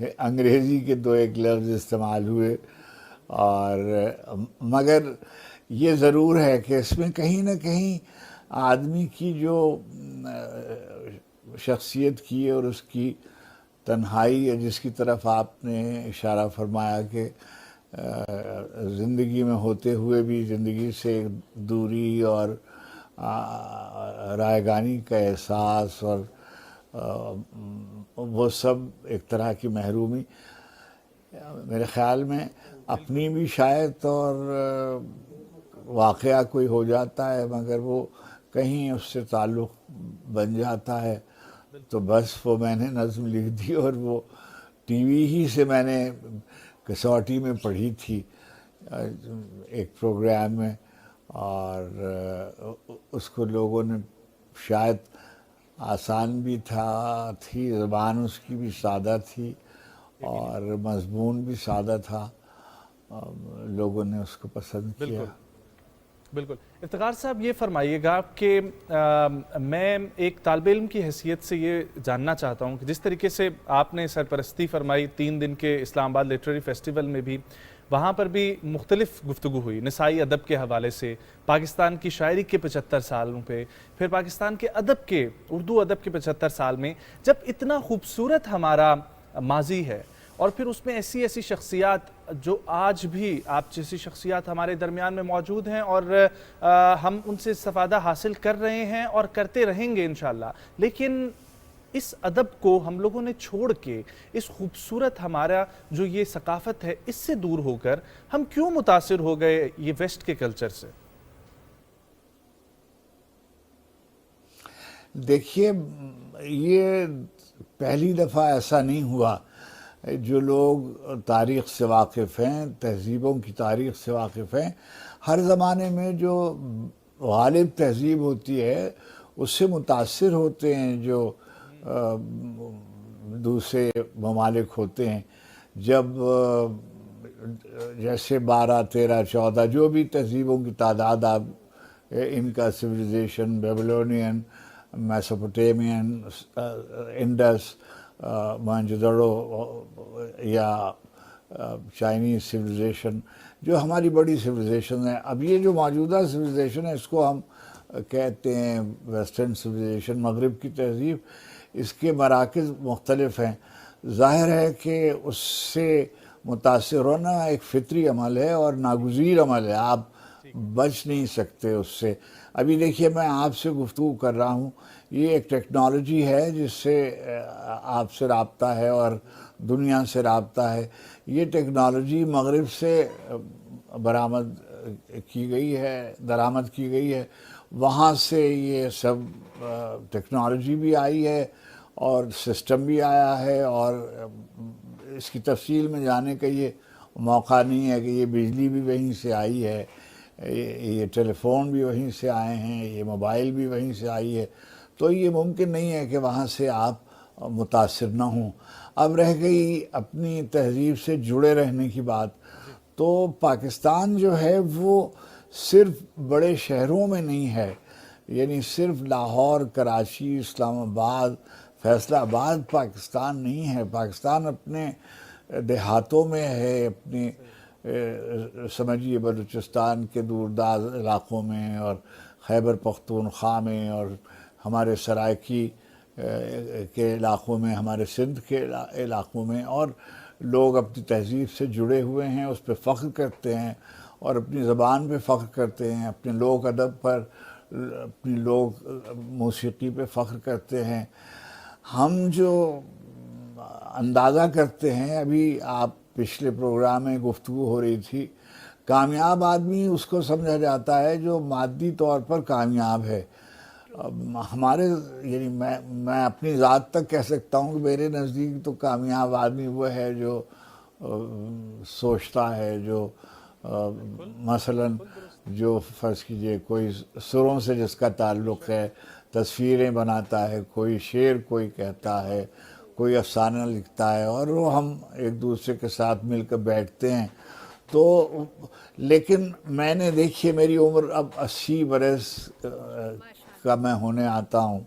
انگریزی کے 2-1 لفظ استعمال ہوئے، اور مگر یہ ضرور ہے کہ اس میں کہیں نہ کہیں آدمی کی جو شخصیت کی اور اس کی تنہائی ہے، جس کی طرف آپ نے اشارہ فرمایا کہ زندگی میں ہوتے ہوئے بھی زندگی سے دوری اور رائیگانی کا احساس، اور وہ سب ایک طرح کی محرومی، میرے خیال میں اپنی بھی شاید اور واقعہ کوئی ہو جاتا ہے مگر وہ کہیں اس سے تعلق بن جاتا ہے، تو بس وہ میں نے نظم لکھ دی، اور وہ ٹی وی ہی سے میں نے کسوٹی میں پڑھی تھی ایک پروگرام میں، اور اس کو لوگوں نے شاید آسان بھی تھی زبان اس کی بھی سادہ تھی اور مضمون بھی سادہ تھا، لوگوں نے اس کو پسند کیا۔ بالکل افتخار صاحب، یہ فرمائیے گا کہ میں ایک طالب علم کی حیثیت سے یہ جاننا چاہتا ہوں کہ جس طریقے سے آپ نے سرپرستی فرمائی 3 دن کے اسلام آباد لٹریری فیسٹیول میں بھی، وہاں پر بھی مختلف گفتگو ہوئی نسائی ادب کے حوالے سے، پاکستان کی شاعری کے 75 سالوں پہ، پھر پاکستان کے ادب کے، اردو ادب کے 75 سال میں، جب اتنا خوبصورت ہمارا ماضی ہے اور پھر اس میں ایسی ایسی شخصیات جو آج بھی آپ جیسی شخصیات ہمارے درمیان میں موجود ہیں اور ہم ان سے استفادہ حاصل کر رہے ہیں اور کرتے رہیں گے انشاءاللہ، لیکن اس ادب کو ہم لوگوں نے چھوڑ کے اس خوبصورت ہمارا جو یہ ثقافت ہے اس سے دور ہو کر ہم کیوں متاثر ہو گئے یہ ویسٹ کے کلچر سے؟ دیکھیے، یہ پہلی دفعہ ایسا نہیں ہوا، جو لوگ تاریخ سے واقف ہیں، تہذیبوں کی تاریخ سے واقف ہیں، ہر زمانے میں جو غالب تہذیب ہوتی ہے اس سے متاثر ہوتے ہیں جو دوسرے ممالک ہوتے ہیں۔ جب جیسے 12، 13، 14 جو بھی تہذیبوں کی تعداد، آپ ان کا سویلائزیشن، بیبلونین، میسوپوٹیمین، انڈس، موہنجودڑو یا چائنیز سویلائزیشن، جو ہماری بڑی سویلائزیشن ہے۔ اب یہ جو موجودہ سویلائزیشن ہے اس کو ہم کہتے ہیں ویسٹرن سویلائزیشن، مغرب کی تہذیب، اس کے مراکز مختلف ہیں۔ ظاہر ہے کہ اس سے متاثر ہونا ایک فطری عمل ہے اور ناگزیر عمل ہے، آپ بچ نہیں سکتے اس سے۔ ابھی دیکھیے، میں آپ سے گفتگو کر رہا ہوں، یہ ایک ٹیکنالوجی ہے جس سے آپ سے رابطہ ہے اور دنیا سے رابطہ ہے۔ یہ ٹیکنالوجی مغرب سے برآمد کی گئی ہے، درآمد کی گئی ہے، وہاں سے یہ سب ٹیکنالوجی بھی آئی ہے اور سسٹم بھی آیا ہے، اور اس کی تفصیل میں جانے کا یہ موقع نہیں ہے کہ یہ بجلی بھی وہیں سے آئی ہے، یہ ٹیلی فون بھی وہیں سے آئے ہیں، یہ موبائل بھی وہیں سے آئی ہے، تو یہ ممکن نہیں ہے کہ وہاں سے آپ متاثر نہ ہوں۔ اب رہ گئی اپنی تہذیب سے جڑے رہنے کی بات، تو پاکستان جو ہے وہ صرف بڑے شہروں میں نہیں ہے، یعنی صرف لاہور، کراچی، اسلام آباد، فیصلہ آباد پاکستان نہیں ہے۔ پاکستان اپنے دیہاتوں میں ہے، اپنے سمجھیے بلوچستان کے دورداز علاقوں میں اور خیبر پختونخوا میں اور ہمارے سرائکی کے علاقوں میں، ہمارے سندھ کے علاقوں میں، اور لوگ اپنی تہذیب سے جڑے ہوئے ہیں، اس پہ فخر کرتے ہیں اور اپنی زبان پہ فخر کرتے ہیں، اپنے لوک ادب پر، اپنی لوک موسیقی پہ فخر کرتے ہیں۔ ہم جو اندازہ کرتے ہیں، ابھی آپ پچھلے پروگرام میں گفتگو ہو رہی تھی، کامیاب آدمی اس کو سمجھا جاتا ہے جو مادی طور پر کامیاب ہے۔ ہمارے یعنی میں اپنی ذات تک کہہ سکتا ہوں کہ میرے نزدیک تو کامیاب آدمی وہ ہے جو سوچتا ہے، جو مثلاً جو فرض کیجئے کوئی سروں سے جس کا تعلق ہے، تصویریں بناتا ہے، کوئی شعر کوئی کہتا ہے، کوئی افسانہ لکھتا ہے، اور وہ ہم ایک دوسرے کے ساتھ مل کر بیٹھتے ہیں۔ تو لیکن میں نے دیکھیے، میری عمر اب 80 برس کا میں ہونے آتا ہوں،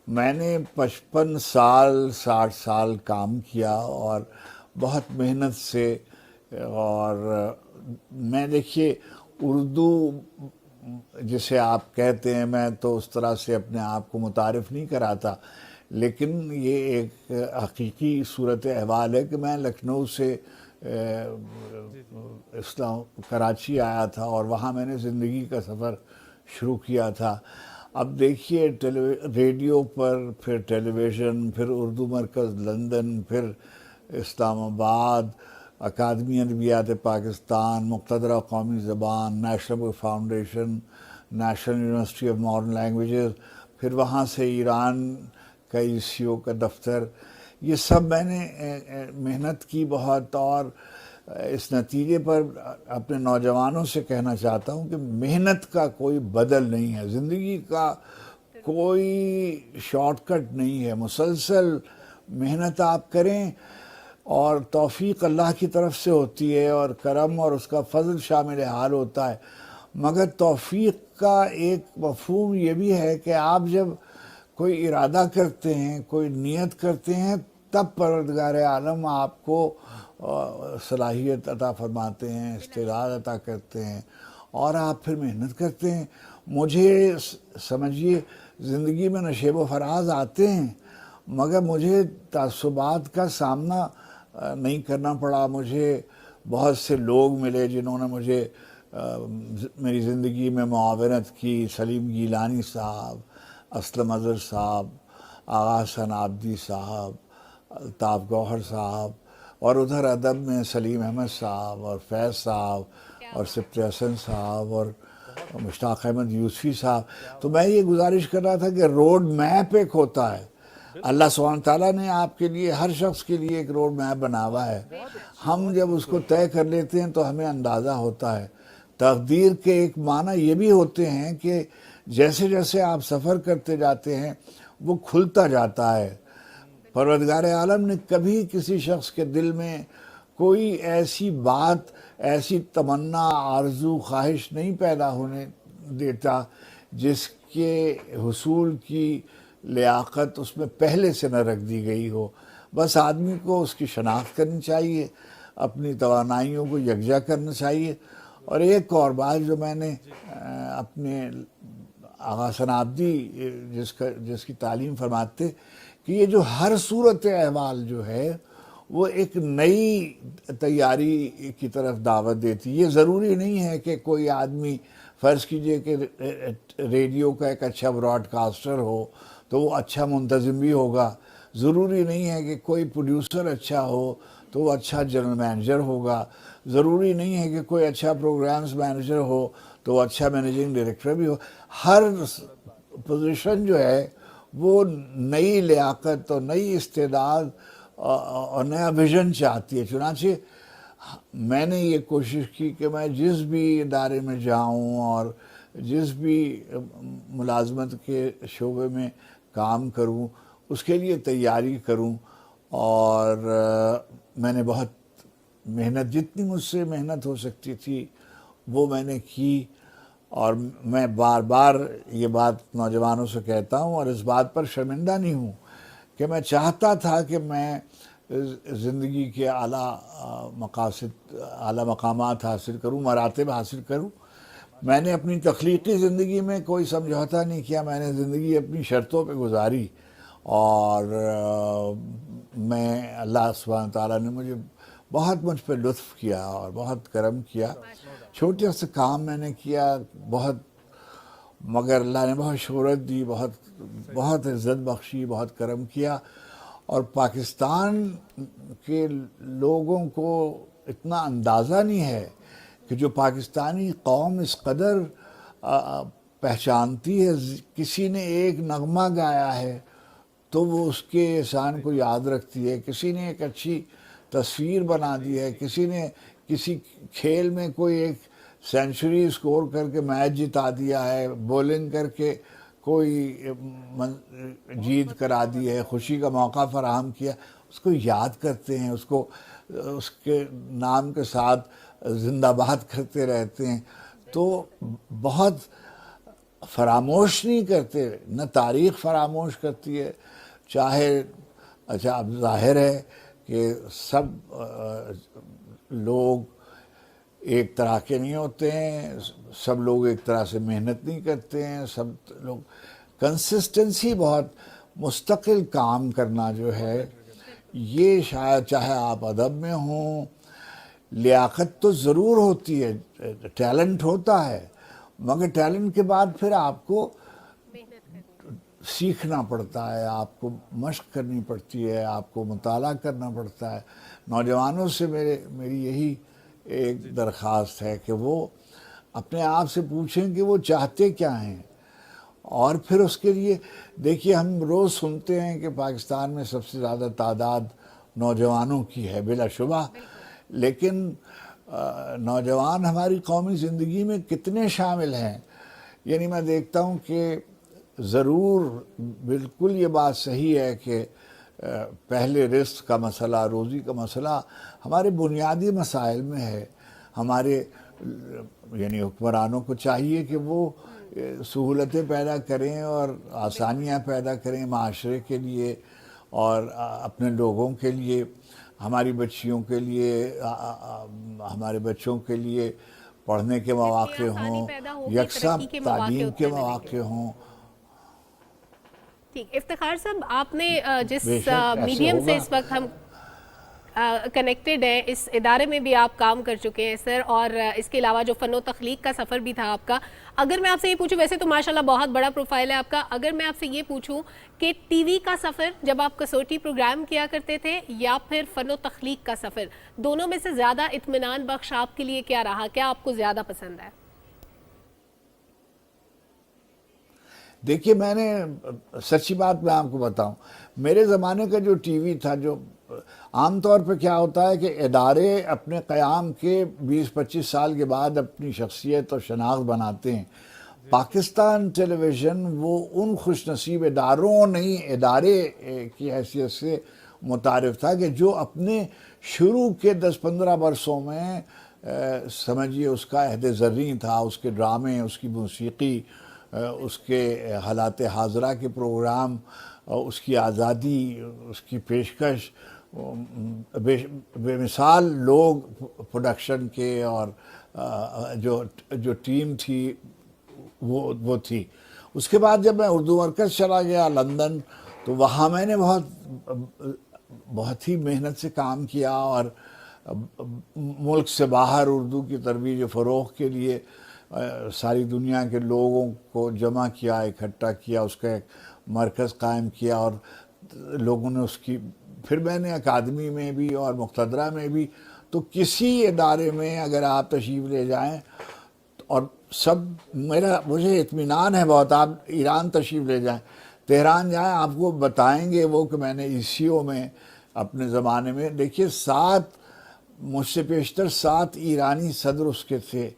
میں نے 55 سال 60 سال کام کیا اور بہت محنت سے، اور میں دیکھیے اردو جسے آپ کہتے ہیں، میں تو اس طرح سے اپنے آپ کو متعارف نہیں کراتا، لیکن یہ ایک حقیقی صورت احوال ہے کہ میں لکھنؤ سے کراچی آیا تھا اور وہاں میں نے زندگی کا سفر شروع کیا تھا۔ اب دیکھیے ریڈیو پر، پھر ٹیلی ویژن، پھر اردو مرکز لندن، پھر اسلام آباد، اکادمی ادبیات پاکستان، مقتدرہ قومی زبان، national book foundation, national university of modern languages, پھر وہاں سے ایران کا ECO کا دفتر، یہ سب میں نے محنت کی بہت، اور اس نتیجے پر اپنے نوجوانوں سے کہنا چاہتا ہوں کہ محنت کا کوئی بدل نہیں ہے، زندگی کا کوئی شارٹ کٹ نہیں ہے، مسلسل محنت آپ کریں اور توفیق اللہ کی طرف سے ہوتی ہے اور کرم اور اس کا فضل شامل حال ہوتا ہے، مگر توفیق کا ایک مفہوم یہ بھی ہے کہ آپ جب کوئی ارادہ کرتے ہیں، کوئی نیت کرتے ہیں، تب پروردگار عالم آپ کو صلاحیت عطا فرماتے ہیں، استعداد عطا کرتے ہیں، اور آپ پھر محنت کرتے ہیں۔ مجھے سمجھیے زندگی میں نشیب و فراز آتے ہیں، مگر مجھے تعصبات کا سامنا نہیں کرنا پڑا۔ مجھے بہت سے لوگ ملے جنہوں نے مجھے میری زندگی میں معاونت کی، سلیم گیلانی صاحب، اسلم اظہر صاحب، آغا حسن عابدی صاحب، الطاف گوہر صاحب، اور ادھر ادب میں سلیم احمد صاحب اور فیض صاحب اور سبط حسن صاحب اور مشتاق احمد یوسفی صاحب۔ تو میں یہ گزارش کر رہا تھا کہ روڈ میپ ایک ہوتا ہے، اللہ سبحانہ تعالیٰ نے آپ کے لیے، ہر شخص کے لیے ایک روڈ میپ بنا ہوا ہے، ہم جب اس کو طے کر لیتے ہیں تو ہمیں اندازہ ہوتا ہے۔ تقدیر کے ایک معنی یہ بھی ہوتے ہیں کہ جیسے جیسے آپ سفر کرتے جاتے ہیں وہ کھلتا جاتا ہے۔ پروردگار عالم نے کبھی کسی شخص کے دل میں کوئی ایسی بات، ایسی تمنا، آرزو، خواہش نہیں پیدا ہونے دیتا جس کے حصول کی لیاقت اس میں پہلے سے نہ رکھ دی گئی ہو۔ بس آدمی کو اس کی شناخت کرنی چاہیے، اپنی توانائیوں کو یکجا کرنا چاہیے۔ اور ایک اور بات جو میں نے اپنے آغا حسن عابدی جس کی تعلیم فرماتے کہ یہ جو ہر صورت احوال جو ہے وہ ایک نئی تیاری کی طرف دعوت دیتی۔ یہ ضروری نہیں ہے کہ کوئی آدمی، فرض کیجئے کہ ریڈیو کا ایک اچھا براڈ کاسٹر ہو تو وہ اچھا منتظم بھی ہوگا، ضروری نہیں ہے کہ کوئی پروڈیوسر اچھا ہو تو وہ اچھا جنرل مینیجر ہوگا، ضروری نہیں ہے کہ کوئی اچھا پروگرامز مینیجر ہو تو وہ اچھا مینیجنگ ڈائریکٹر بھی ہو۔ ہر پوزیشن جو ہے وہ نئی لیاقت اور نئی استعداد اور نیا ویژن چاہتی ہے۔ چنانچہ میں نے یہ کوشش کی کہ میں جس بھی ادارے میں جاؤں اور جس بھی ملازمت کے شعبے میں کام کروں اس کے لیے تیاری کروں، اور میں نے بہت محنت، جتنی مجھ سے محنت ہو سکتی تھی وہ میں نے کی۔ اور میں بار بار یہ بات نوجوانوں سے کہتا ہوں اور اس بات پر شرمندہ نہیں ہوں کہ میں چاہتا تھا کہ میں زندگی کے اعلیٰ مقاصد، اعلیٰ مقامات حاصل کروں، مراتب حاصل کروں۔ میں نے اپنی تخلیقی زندگی میں کوئی سمجھوتا نہیں کیا، میں نے زندگی اپنی شرطوں پہ گزاری، اور میں، اللہ سبحانہ تعالیٰ نے بہت مجھ پہ لطف کیا اور بہت کرم کیا۔ چھوٹے سے کام میں نے کیا بہت، مگر اللہ نے بہت شہرت دی، بہت عزت بخشی، بہت کرم کیا، اور پاکستان کے لوگوں کو اتنا اندازہ نہیں ہے کہ جو پاکستانی قوم اس قدر پہچانتی ہے، کسی نے ایک نغمہ گایا ہے تو وہ اس کے احسان کو یاد رکھتی ہے، کسی نے ایک اچھی تصویر بنا دی ہے، کسی نے کسی کھیل میں کوئی ایک سینچری اسکور کر کے میچ جتا دیا ہے، بولنگ کر کے کوئی جیت کرا دی ہے، خوشی کا موقع فراہم کیا، اس کو یاد کرتے ہیں، اس کو اس کے نام کے ساتھ زندہ باد کرتے رہتے ہیں۔ تو بہت فراموش نہیں کرتے، نہ تاریخ فراموش کرتی ہے. چاہے اچھا اب ظاہر ہے کہ سب لوگ ایک طرح کے نہیں ہوتے ہیں، سب لوگ ایک طرح سے محنت نہیں کرتے ہیں، سب لوگ کنسسٹنسی، بہت مستقل کام کرنا جو ہے یہ شاید چاہے آپ ادب میں ہوں، لیاقت تو ضرور ہوتی ہے، ٹیلنٹ ہوتا ہے، مگر ٹیلنٹ کے بعد پھر آپ کو سیکھنا پڑتا ہے، آپ کو مشق کرنی پڑتی ہے، آپ کو مطالعہ کرنا پڑتا ہے. نوجوانوں سے میری یہی ایک درخواست ہے کہ وہ اپنے آپ سے پوچھیں کہ وہ چاہتے کیا ہیں، اور پھر اس کے لیے دیکھیے ہم روز سنتے ہیں کہ پاکستان میں سب سے زیادہ تعداد نوجوانوں کی ہے بلا شبہ، لیکن نوجوان ہماری قومی زندگی میں کتنے شامل ہیں. یعنی میں دیکھتا ہوں کہ ضرور بالکل یہ بات صحیح ہے کہ پہلے رزق کا مسئلہ، روزی کا مسئلہ ہمارے بنیادی مسائل میں ہے. ہمارے یعنی حکمرانوں کو چاہیے کہ وہ سہولتیں پیدا کریں اور آسانیاں پیدا کریں معاشرے کے لیے اور اپنے لوگوں کے لیے، ہماری بچیوں کے لیے، ہمارے بچوں کے لیے پڑھنے کے مواقع ہوں، یکساں تعلیم کے مواقع ہوں. ٹھیک، افتخار صاحب آپ نے جس میڈیم سے اس وقت ہم کنیکٹڈ ہیں، اس ادارے میں بھی آپ کام کر چکے ہیں سر، اور اس کے علاوہ جو فن و تخلیق کا سفر بھی تھا آپ کا، اگر میں آپ سے یہ پوچھوں، ویسے تو ماشاءاللہ بہت بڑا پروفائل ہے آپ کا، اگر میں آپ سے یہ پوچھوں کہ ٹی وی کا سفر جب آپ کسوٹی پروگرام کیا کرتے تھے یا پھر فن و تخلیق کا سفر، دونوں میں سے زیادہ اطمینان بخش آپ کے لیے کیا رہا؟ کیا آپ کو زیادہ پسند ہے؟ دیکھیے میں نے سچی بات میں آپ کو بتاؤں، میرے زمانے کا جو ٹی وی تھا، جو عام طور پہ کیا ہوتا ہے کہ ادارے اپنے قیام کے 20-25 سال کے بعد اپنی شخصیت اور شناخت بناتے ہیں. پاکستان ٹیلی ویژن وہ ان خوش نصیب اداروں نہیں، ادارے کی حیثیت سے متعارف تھا کہ جو اپنے شروع کے 10-15 برسوں میں سمجھیے اس کا عہد زریں تھا، اس کے ڈرامے، اس کی موسیقی، اس کے حالات حاضرہ کے پروگرام، اس کی آزادی، اس کی پیشکش، بے مثال لوگ پروڈکشن کے اور جو ٹیم تھی وہ تھی. اس کے بعد جب میں اردو مرکز چلا گیا لندن، تو وہاں میں نے بہت ہی محنت سے کام کیا اور ملک سے باہر اردو کی ترویج و فروغ کے لیے ساری دنیا کے لوگوں کو جمع کیا، اکٹھا کیا، اس کا ایک مرکز قائم کیا، اور لوگوں نے اس کی، پھر میں نے اکادمی میں بھی اور مقتدرہ میں بھی، تو کسی ادارے میں اگر آپ تشریف لے جائیں، اور سب مجھے اطمینان ہے بہت، آپ ایران تشریف لے جائیں، تہران جائیں، آپ کو بتائیں گے وہ کہ میں نے ECO میں اپنے زمانے میں، دیکھیے مجھ سے پیشتر 7 ایرانی صدر اس کے تھے،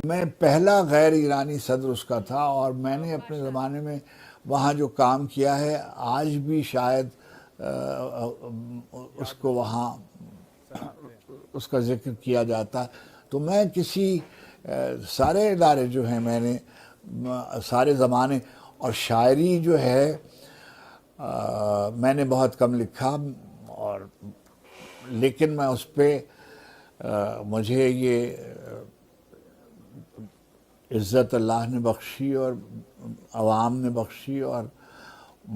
میں پہلا غیر ایرانی صدر اس کا تھا، اور میں نے اپنے زمانے میں وہاں جو کام کیا ہے آج بھی شاید اس کو وہاں اس کا ذکر کیا جاتا ہے. تو میں سارے ادارے جو ہیں میں نے سارے زمانے، اور شاعری جو ہے میں نے بہت کم لکھا، اور لیکن میں اس پہ مجھے یہ عزت اللہ نے بخشی اور عوام نے بخشی، اور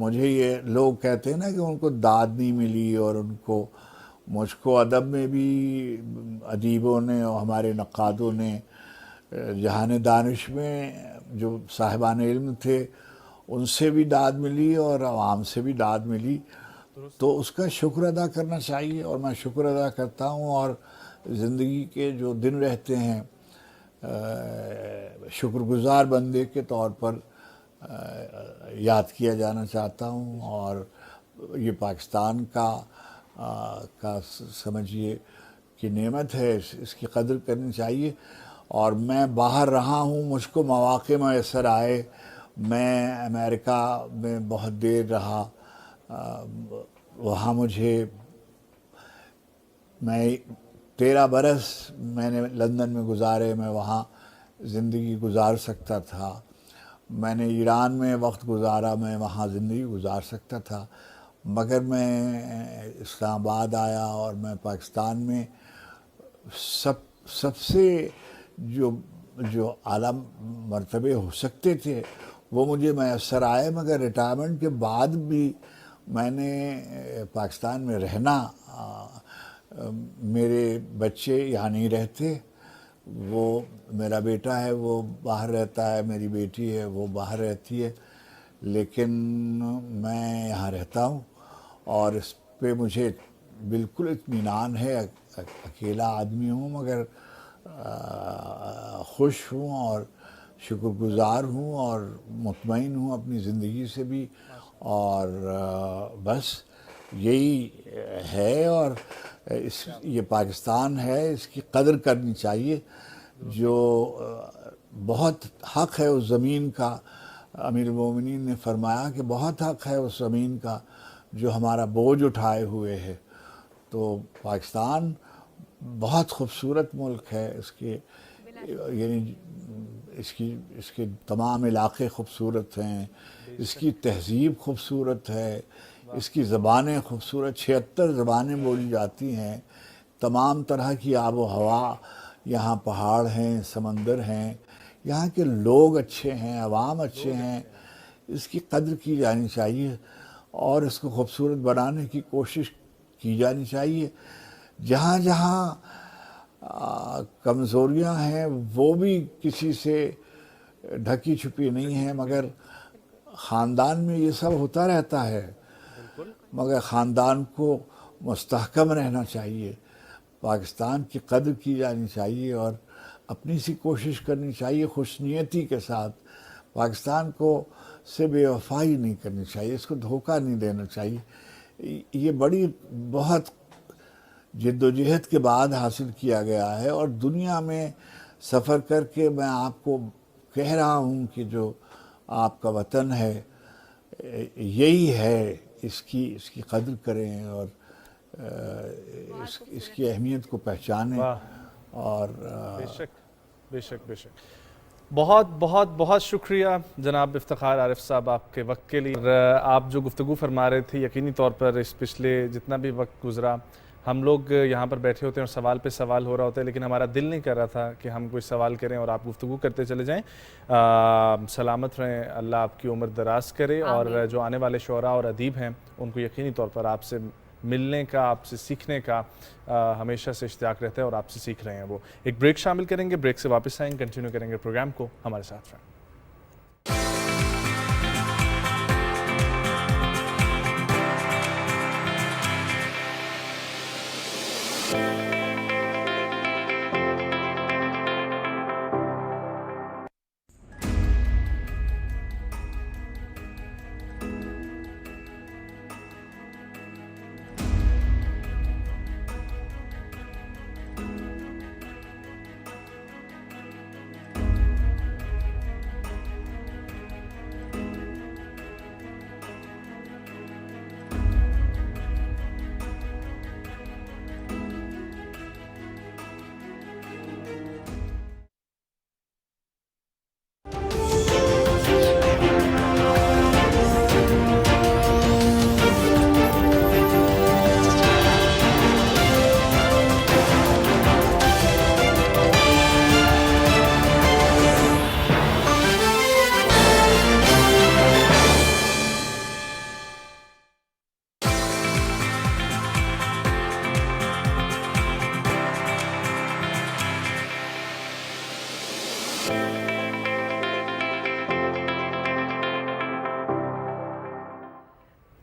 مجھے یہ لوگ کہتے ہیں نا کہ ان کو داد نہیں ملی، اور مجھ کو ادب میں بھی ادیبوں نے اور ہمارے نقادوں نے، جہان دانش میں جو صاحبان علم تھے ان سے بھی داد ملی اور عوام سے بھی داد ملی، تو اس کا شکر ادا کرنا چاہیے، اور میں شکر ادا کرتا ہوں، اور زندگی کے جو دن رہتے ہیں شکر گزار بندے کے طور پر یاد کیا جانا چاہتا ہوں. اور یہ پاکستان کا سمجھیے کہ نعمت ہے، اس کی قدر کرنی چاہیے. اور میں باہر رہا ہوں، مجھ کو مواقع میسر آئے، میں امریکہ میں بہت دیر رہا، وہاں میں 13 برس میں نے لندن میں گزارے، میں وہاں زندگی گزار سکتا تھا، میں نے ایران میں وقت گزارا، میں وہاں زندگی گزار سکتا تھا، مگر میں اسلام آباد آیا اور میں پاکستان میں سب سے جو اعلیٰ مرتبے ہو سکتے تھے وہ مجھے میسر آئے، مگر ریٹائرمنٹ کے بعد بھی میں نے پاکستان میں رہنا، میرے بچے یہاں نہیں رہتے، وہ میرا بیٹا ہے وہ باہر رہتا ہے، میری بیٹی ہے وہ باہر رہتی ہے، لیکن میں یہاں رہتا ہوں اور اس پہ مجھے بالکل اطمینان ہے۔ اکیلا آدمی ہوں مگر خوش ہوں اور شکر گزار ہوں اور مطمئن ہوں اپنی زندگی سے بھی، اور بس یہی ہے۔ اور یہ پاکستان ہے، اس کی قدر کرنی چاہیے، جو بہت حق ہے اس زمین کا۔ امیر المومنین نے فرمایا کہ بہت حق ہے اس زمین کا جو ہمارا بوجھ اٹھائے ہوئے ہے۔ تو پاکستان بہت خوبصورت ملک ہے، اس کے یعنی اس کے تمام علاقے خوبصورت ہیں، اس کی تہذیب خوبصورت ہے، اس کی زبانیں خوبصورت، 76 زبانیں بولی جاتی ہیں، تمام طرح کی آب و ہوا، یہاں پہاڑ ہیں، سمندر ہیں، یہاں کے لوگ اچھے ہیں، عوام اچھے ہیں، اس کی قدر کی جانی چاہیے اور اس کو خوبصورت بنانے کی کوشش کی جانی چاہیے۔ جہاں جہاں کمزوریاں ہیں وہ بھی کسی سے ڈھکی چھپی نہیں ہیں، مگر خاندان میں یہ سب ہوتا رہتا ہے، مگر خاندان کو مستحکم رہنا چاہیے، پاکستان کی قدر کی جانی چاہیے اور اپنی سی کوشش کرنی چاہیے خوش نیتی کے ساتھ۔ پاکستان کو سے بے وفائی نہیں کرنی چاہیے، اس کو دھوکہ نہیں دینا چاہیے۔ یہ بڑی بہت جد و جہد کے بعد حاصل کیا گیا ہے، اور دنیا میں سفر کر کے میں آپ کو کہہ رہا ہوں کہ جو آپ کا وطن ہے یہی ہے، اس کی قدر کریں اور اس کی اہمیت کو پہچانیں۔ اور بے شک بہت بہت بہت شکریہ جناب افتخار عارف صاحب آپ کے وقت کے لیے۔ آپ جو گفتگو فرما رہے تھے، یقینی طور پر اس پچھلے جتنا بھی وقت گزرا، ہم لوگ یہاں پر بیٹھے ہوتے ہیں اور سوال پہ سوال ہو رہا ہوتا ہے، لیکن ہمارا دل نہیں کر رہا تھا کہ ہم کوئی سوال کریں اور آپ گفتگو کرتے چلے جائیں۔ سلامت رہیں، اللہ آپ کی عمر دراز کرے، اور جو آنے والے شعراء اور ادیب ہیں ان کو یقینی طور پر آپ سے ملنے کا، آپ سے سیکھنے کا ہمیشہ سے اشتیاق رہتا ہے اور آپ سے سیکھ رہے ہیں وہ۔ ایک بریک شامل کریں گے، بریک سے واپس آئیں، کنٹینیو کریں گے پروگرام کو، ہمارے ساتھ رہیں۔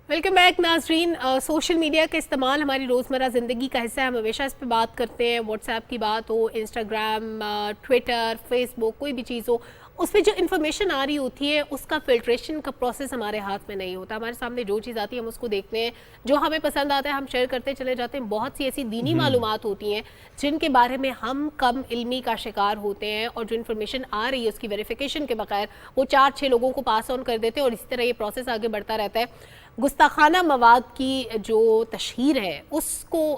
ویلکم بیک ناظرین۔ سوشل میڈیا کا استعمال ہماری روزمرہ زندگی کا حصہ ہے، ہم ہمیشہ اس پہ بات کرتے ہیں، واٹس ایپ کی بات ہو، انسٹاگرام، ٹویٹر، فیس بک، کوئی بھی چیز ہو، اس پہ جو انفارمیشن آ رہی ہوتی ہے اس کا فلٹریشن کا پروسیس ہمارے ہاتھ میں نہیں ہوتا۔ ہمارے سامنے جو چیز آتی ہے ہم اس کو دیکھتے ہیں، جو ہمیں پسند آتا ہے ہم شیئر کرتے چلے جاتے ہیں۔ بہت سی ایسی دینی معلومات ہوتی ہیں جن کے بارے میں ہم کم علمی کا شکار ہوتے ہیں، اور جو انفارمیشن آ رہی ہے اس کی ویریفیکیشن کے بغیر وہ 4-6 لوگوں کو پاس آن کر دیتے ہیں، اور اسی طرح یہ پروسیس آگے بڑھتا رہتا ہے۔ گستاخانہ مواد کی جو تشہیر ہے اس کو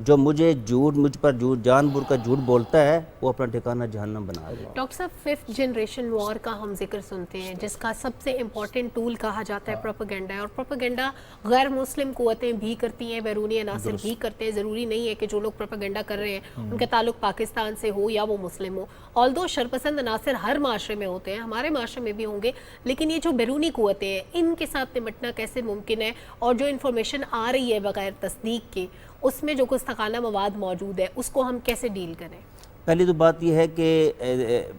جو مجھ پر جھوٹ جان بوجھ کر جھوٹ بولتا ہے وہ اپنا ٹھکانہ جہنم بنا لے. ڈاکٹر صاحب 5th جنریشن وار کا ہم ذکر سنتے ہیں جس کا سب سے امپورٹنٹ ٹول کہا جاتا ہے پروپیگنڈا ہے, اور پروپیگنڈا غیر مسلم قوتیں بھی کرتی ہیں, بیرونی عناصر بھی کرتے ہیں. ضروری نہیں ہے کہ جو لوگ پروپیگنڈا کر رہے ہیں ان کا تعلق پاکستان سے ہو یا وہ مسلم ہو. آلدو شرپسند عناصر ہر معاشرے میں ہوتے ہیں, ہمارے معاشرے میں بھی ہوں گے, لیکن یہ جو بیرونی قوتیں ہیں ان کے ساتھ نمٹنا کیسے ممکن ہے؟ اور جو انفارمیشن آ رہی ہے بغیر تصدیق کے اس میں جو گستاخانہ مواد موجود ہے اس کو ہم کیسے ڈیل کریں؟ پہلی تو بات یہ ہے کہ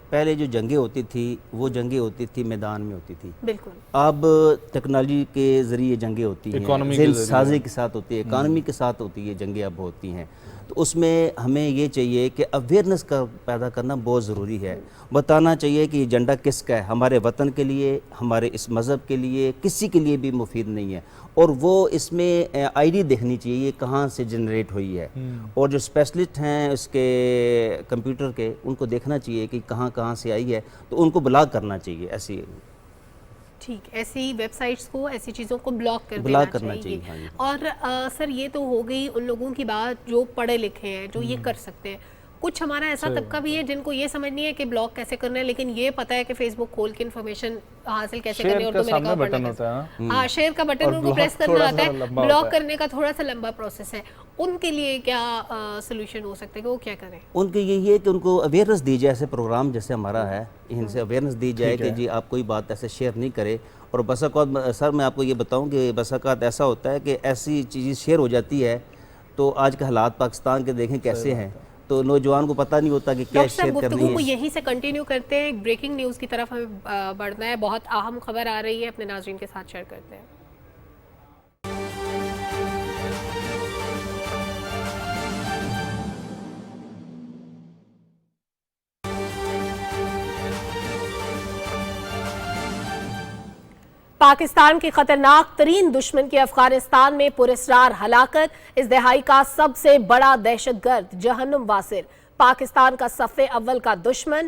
پہلے جو جنگیں ہوتی تھی وہ جنگیں ہوتی تھی میدان میں ہوتی تھی. بالکل. اب ٹیکنالوجی کے ذریعے جنگیں ہوتی ہیں, ذہن سازی کے ساتھ ہوتی ہے, اکانومی کے ساتھ ہوتی ہے جنگیں اب ہوتی ہیں. تو اس میں ہمیں یہ چاہیے کہ اویئرنیس کا پیدا کرنا بہت ضروری ہے. بتانا چاہیے کہ یہ ایجنڈا کس کا ہے, ہمارے وطن کے لیے, ہمارے اس مذہب کے لیے, کسی کے لیے بھی مفید نہیں ہے. اور وہ اس میں آئی ڈی دیکھنی چاہیے یہ کہاں سے جنریٹ ہوئی ہے, اور جو اسپیشلسٹ ہیں اس کے کمپیوٹر کے ان کو دیکھنا چاہیے کہ کہاں سے آئی ہے, تو ان کو بلاک کرنا چاہیے. ٹھیک, ایسی ویب سائٹس کو, ایسی چیزوں کو بلاک کرنا چاہیے. اور سر یہ تو ہو گئی ان لوگوں کی بات جو پڑھے لکھے ہیں, جو یہ کر سکتے ہیں. کچھ ہمارا ایسا طبقہ بھی ہے جن کو یہ سمجھ نہیں ہے کہ بلاک کیسے کرنا ہے, لیکن یہ پتہ ہے کہ فیس بک کھول کے انفارمیشن حاصل کیسے کرنی ہے, اور تو میرے بٹن ہوتا ہے, ہاں شیئر کا بٹن ان کو پریس کرنا آتا ہے, بلاک کرنے کا تھوڑا سا لمبا پروسیس ہے. ان کے لیے کیا سلوشن ہو سکتا ہے کہ وہ کیا کریں؟ ان کے یہ ہے کہ ان کو اویئرنیس دی جائے, ایسے پروگرام جیسے ہمارا ہے ان سے اویئرنیس دی جائے کہ جی آپ کوئی بات ایسے شیئر نہیں کرے. اور بس اوقات سر میں آپ کو یہ بتاؤں کہ بس اوقات ایسا ہوتا ہے کہ ایسی چیز شیئر ہو جاتی ہے تو آج کے حالات پاکستان کے دیکھیں کیسے ہیں, تو نوجوان کو پتہ نہیں ہوتا کہ کیا شیئر کرنی ہے. گفتگو کو یہیں سے کنٹینیو کرتے ہیں, بریکنگ نیوز کی طرف ہمیں بڑھنا ہے. بہت اہم خبر آ رہی ہے, اپنے ناظرین کے ساتھ شیئر کرتے ہیں. پاکستان کی خطرناک ترین دشمن کی افغانستان میں پراسرار ہلاکت, اس دہائی کا سب سے بڑا دہشت گرد جہنم واصل, پاکستان کا صف اول کا دشمن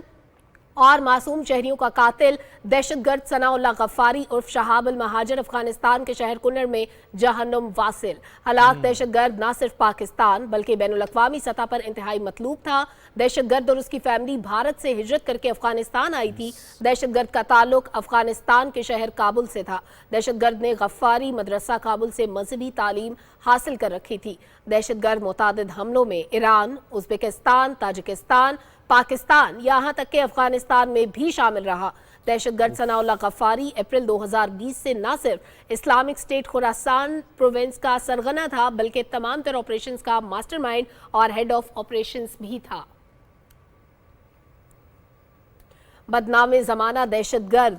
اور معصوم شہریوں کا قاتل دہشت گرد ثناء اللہ غفاری عرف شہاب المہاجر افغانستان کے شہر کنڑ میں جہنم واصل. ہلاک دہشت گرد نہ صرف پاکستان بلکہ بین الاقوامی سطح پر انتہائی مطلوب تھا. دہشت گرد اور اس کی فیملی بھارت سے ہجرت کر کے افغانستان آئی تھی. دہشت گرد کا تعلق افغانستان کے شہر کابل سے تھا. دہشت گرد نے غفاری مدرسہ کابل سے مذہبی تعلیم حاصل کر رکھی تھی. دہشت گرد متعدد حملوں میں ایران, ازبکستان, تاجکستان, پاکستان, یہاں تک کہ افغانستان میں بھی شامل رہا. دہشت گرد ثناء اللہ غفاری اپریل 2020 سے نہ صرف اسلامک اسٹیٹ خراسان پروونس کا سرغنہ تھا بلکہ تمام تر آپریشنز کا ماسٹر مائنڈ اور ہیڈ آف آپریشنز بھی تھا. بدنام زمانہ دہشت گرد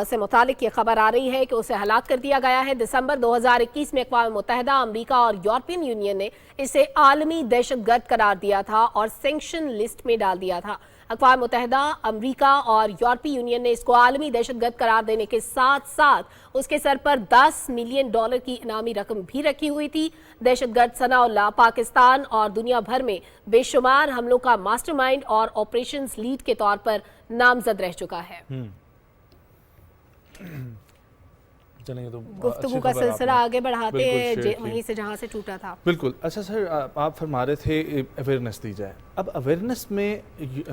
سے متعلق یہ خبر آ رہی ہے کہ اسے ہلاک کر دیا گیا ہے. دسمبر 2021 میں اقوام متحدہ, امریکہ اور یورپین یونین نے اسے عالمی دہشت گرد قرار دیا تھا اور سینکشن لسٹ میں ڈال دیا تھا. اقوام متحدہ, امریکہ اور یورپی یونین نے اس کو عالمی دہشت گرد قرار دینے کے ساتھ ساتھ اس کے سر پر $10 ملین کی انعامی رقم بھی رکھی ہوئی تھی. دہشت گرد ثناء اللہ پاکستان اور دنیا بھر میں بے شمار حملوں کا ماسٹر مائنڈ اور آپریشنز لیڈ کے طور پر نامزد رہ چکا ہے. گفتگو کا سلسلہ آگے بڑھاتے ہیں وہیں سے جہاں سے ٹوٹا تھا. بالکل. اچھا سر, آپ فرما رہے تھے اویئرنیس دی جائے. اب اویئرنیس میں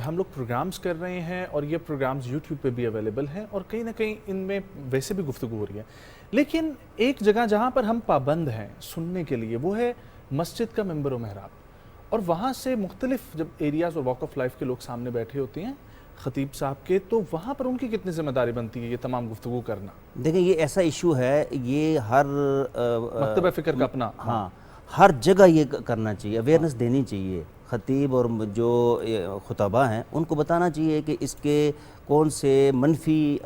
ہم لوگ پروگرامز کر رہے ہیں اور یہ پروگرامز یوٹیوب پہ بھی اویلیبل ہیں اور کہیں نہ کہیں ان میں ویسے بھی گفتگو ہو رہی ہے, لیکن ایک جگہ جہاں پر ہم پابند ہیں سننے کے لیے وہ ہے مسجد کا ممبر و محراب, اور وہاں سے مختلف جب ایریاز اور واک آف لائف کے لوگ سامنے بیٹھے ہوتے ہیں خطیب صاحب کے, تو وہاں پر ان کی کتنی ذمہ داری بنتی ہے یہ تمام گفتگو کرنا؟ دیکھیں یہ ایسا ایشو ہے, یہ ہر مکتبہ فکر کا اپنا, ہاں ہر جگہ یہ کرنا چاہیے, اویئرنیس دینی چاہیے. خطیب اور جو خطباء ہیں ان کو بتانا چاہیے کہ اس کے کون سے منفی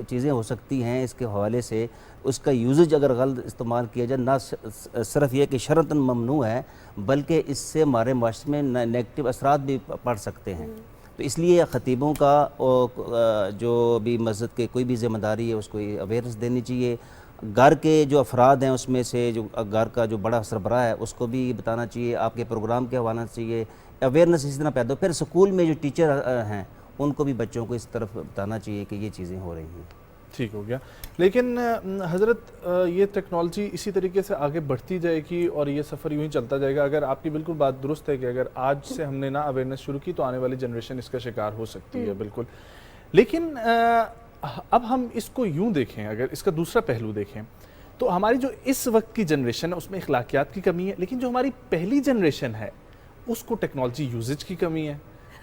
چیزیں ہو سکتی ہیں اس کے حوالے سے. اس کا یوزج اگر غلط استعمال کیا جائے, نہ صرف یہ کہ شرعاً ممنوع ہے بلکہ اس سے ہمارے معاشرے میں نیگیٹو اثرات بھی پڑ سکتے ہیں. تو اس لیے خطیبوں کا جو بھی مسجد کے کوئی بھی ذمہ داری ہے اس کو اویئرنیس دینی چاہیے. گھر کے جو افراد ہیں اس میں سے جو گھر کا جو بڑا سربراہ ہے اس کو بھی بتانا چاہیے, آپ کے پروگرام کے حوالے سے چاہیے اویئرنیس اسی طرح پیدا ہو. پھر اسکول میں جو ٹیچر ہیں ان کو بھی بچوں کو اس طرف بتانا چاہیے کہ یہ چیزیں ہو رہی ہیں. ٹھیک ہو گیا. لیکن حضرت یہ ٹیکنالوجی اسی طریقے سے آگے بڑھتی جائے گی اور یہ سفر یوں ہی چلتا جائے گا. اگر آپ کی بالکل بات درست ہے کہ اگر آج سے ہم نے نا اویئرنیس شروع کی تو آنے والی جنریشن اس کا شکار ہو سکتی ہے بالکل. لیکن اب ہم اس کو یوں دیکھیں, اگر اس کا دوسرا پہلو دیکھیں تو ہماری جو اس وقت کی جنریشن ہے اس میں اخلاقیات کی کمی ہے, لیکن جو ہماری پہلی جنریشن ہے اس کو ٹیکنالوجی یوزج کی کمی ہے,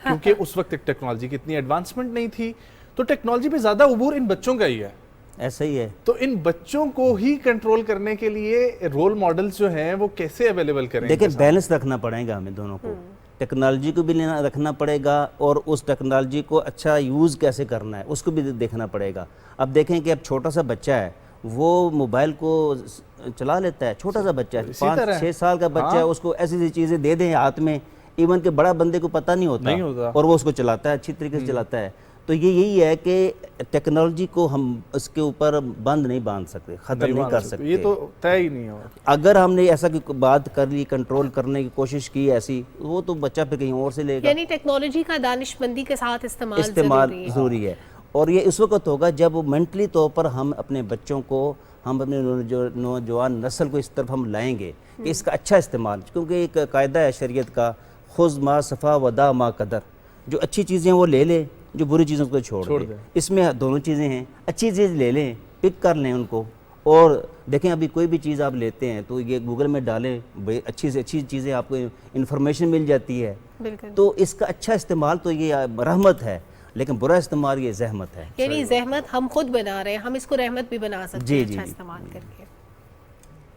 کیونکہ اس وقت ایک ٹیکنالوجی کی اتنی ایڈوانسمنٹ نہیں تھی. تو ٹیکنالوجی پہ زیادہ عبور ان بچوں کا ہی ہے. ایسا ہی ہے. تو ان بچوں کو ہی کنٹرول کرنے کے لیے رول ماڈلز جو ہیں وہ کیسے اویلیبل کریں؟ دیکھیں بیلنس رکھنا پڑے گا ہمیں دونوں کو. ٹیکنالوجی کو بھی رکھنا پڑے گا اور اس ٹیکنالوجی کو اچھا یوز کیسے کرنا ہے اس کو بھی دیکھنا پڑے گا. اب دیکھیں کہ اب چھوٹا سا بچہ ہے وہ موبائل کو چلا لیتا ہے, چھوٹا سا بچہ ہے 5-6 سال کا بچہ ہے, اس کو ایسی ایسی چیزیں دے دیں ہاتھ میں ایون کہ بڑا بندے کو پتہ نہیں ہوتا اور وہ اس کو چلاتا ہے, اچھی طریقے سے چلاتا ہے. تو یہی ہے کہ ٹیکنالوجی کو ہم اس کے اوپر بند نہیں باندھ سکتے, ختم نہیں کر سکتے, یہ تو طے ہی نہیں ہو. اگر ہم نے ایسا بات کر لی, کنٹرول کرنے کی کوشش کی ایسی, وہ تو بچہ پہ کہیں اور سے لے گا. یعنی ٹیکنالوجی کا دانش مندی کے ساتھ استعمال ضروری ہے. اور یہ اس وقت ہوگا جب مینٹلی طور پر ہم اپنے بچوں کو, ہم اپنے نوجوان نسل کو اس طرف ہم لائیں گے کہ اس کا اچھا استعمال, کیونکہ ایک قاعدہ ہے شریعت کا, خذ ما صفا ودا ما قدر, جو اچھی چیزیں وہ لے لے, جو بری چیزوں کو چھوڑ دے. اس میں دونوں چیزیں ہیں, اچھی چیز لے لیں, پک کر لیں ان کو. اور دیکھیں ابھی کوئی بھی چیز آپ لیتے ہیں تو یہ گوگل میں ڈالیں, اچھی سے اچھی چیزیں آپ کو انفارمیشن مل جاتی ہے. تو اس کا اچھا استعمال تو یہ رحمت ہے, لیکن برا استعمال یہ زحمت ہے. یعنی زحمت ہم خود بنا رہے ہیں, ہم اس کو رحمت بھی بنا سکتے ہیں اچھا استعمال کر کے.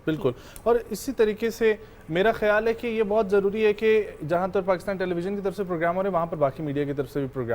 بالکل. اور اسی طریقے سے میرا خیال ہے کہ یہ بہت ضروری ہے کہ جہاں تک پاکستان ٹیلی ویژن کی طرف سے پروگرام ہو رہے ہیں وہاں پر باقی میڈیا کی طرف سے بھی پروگرام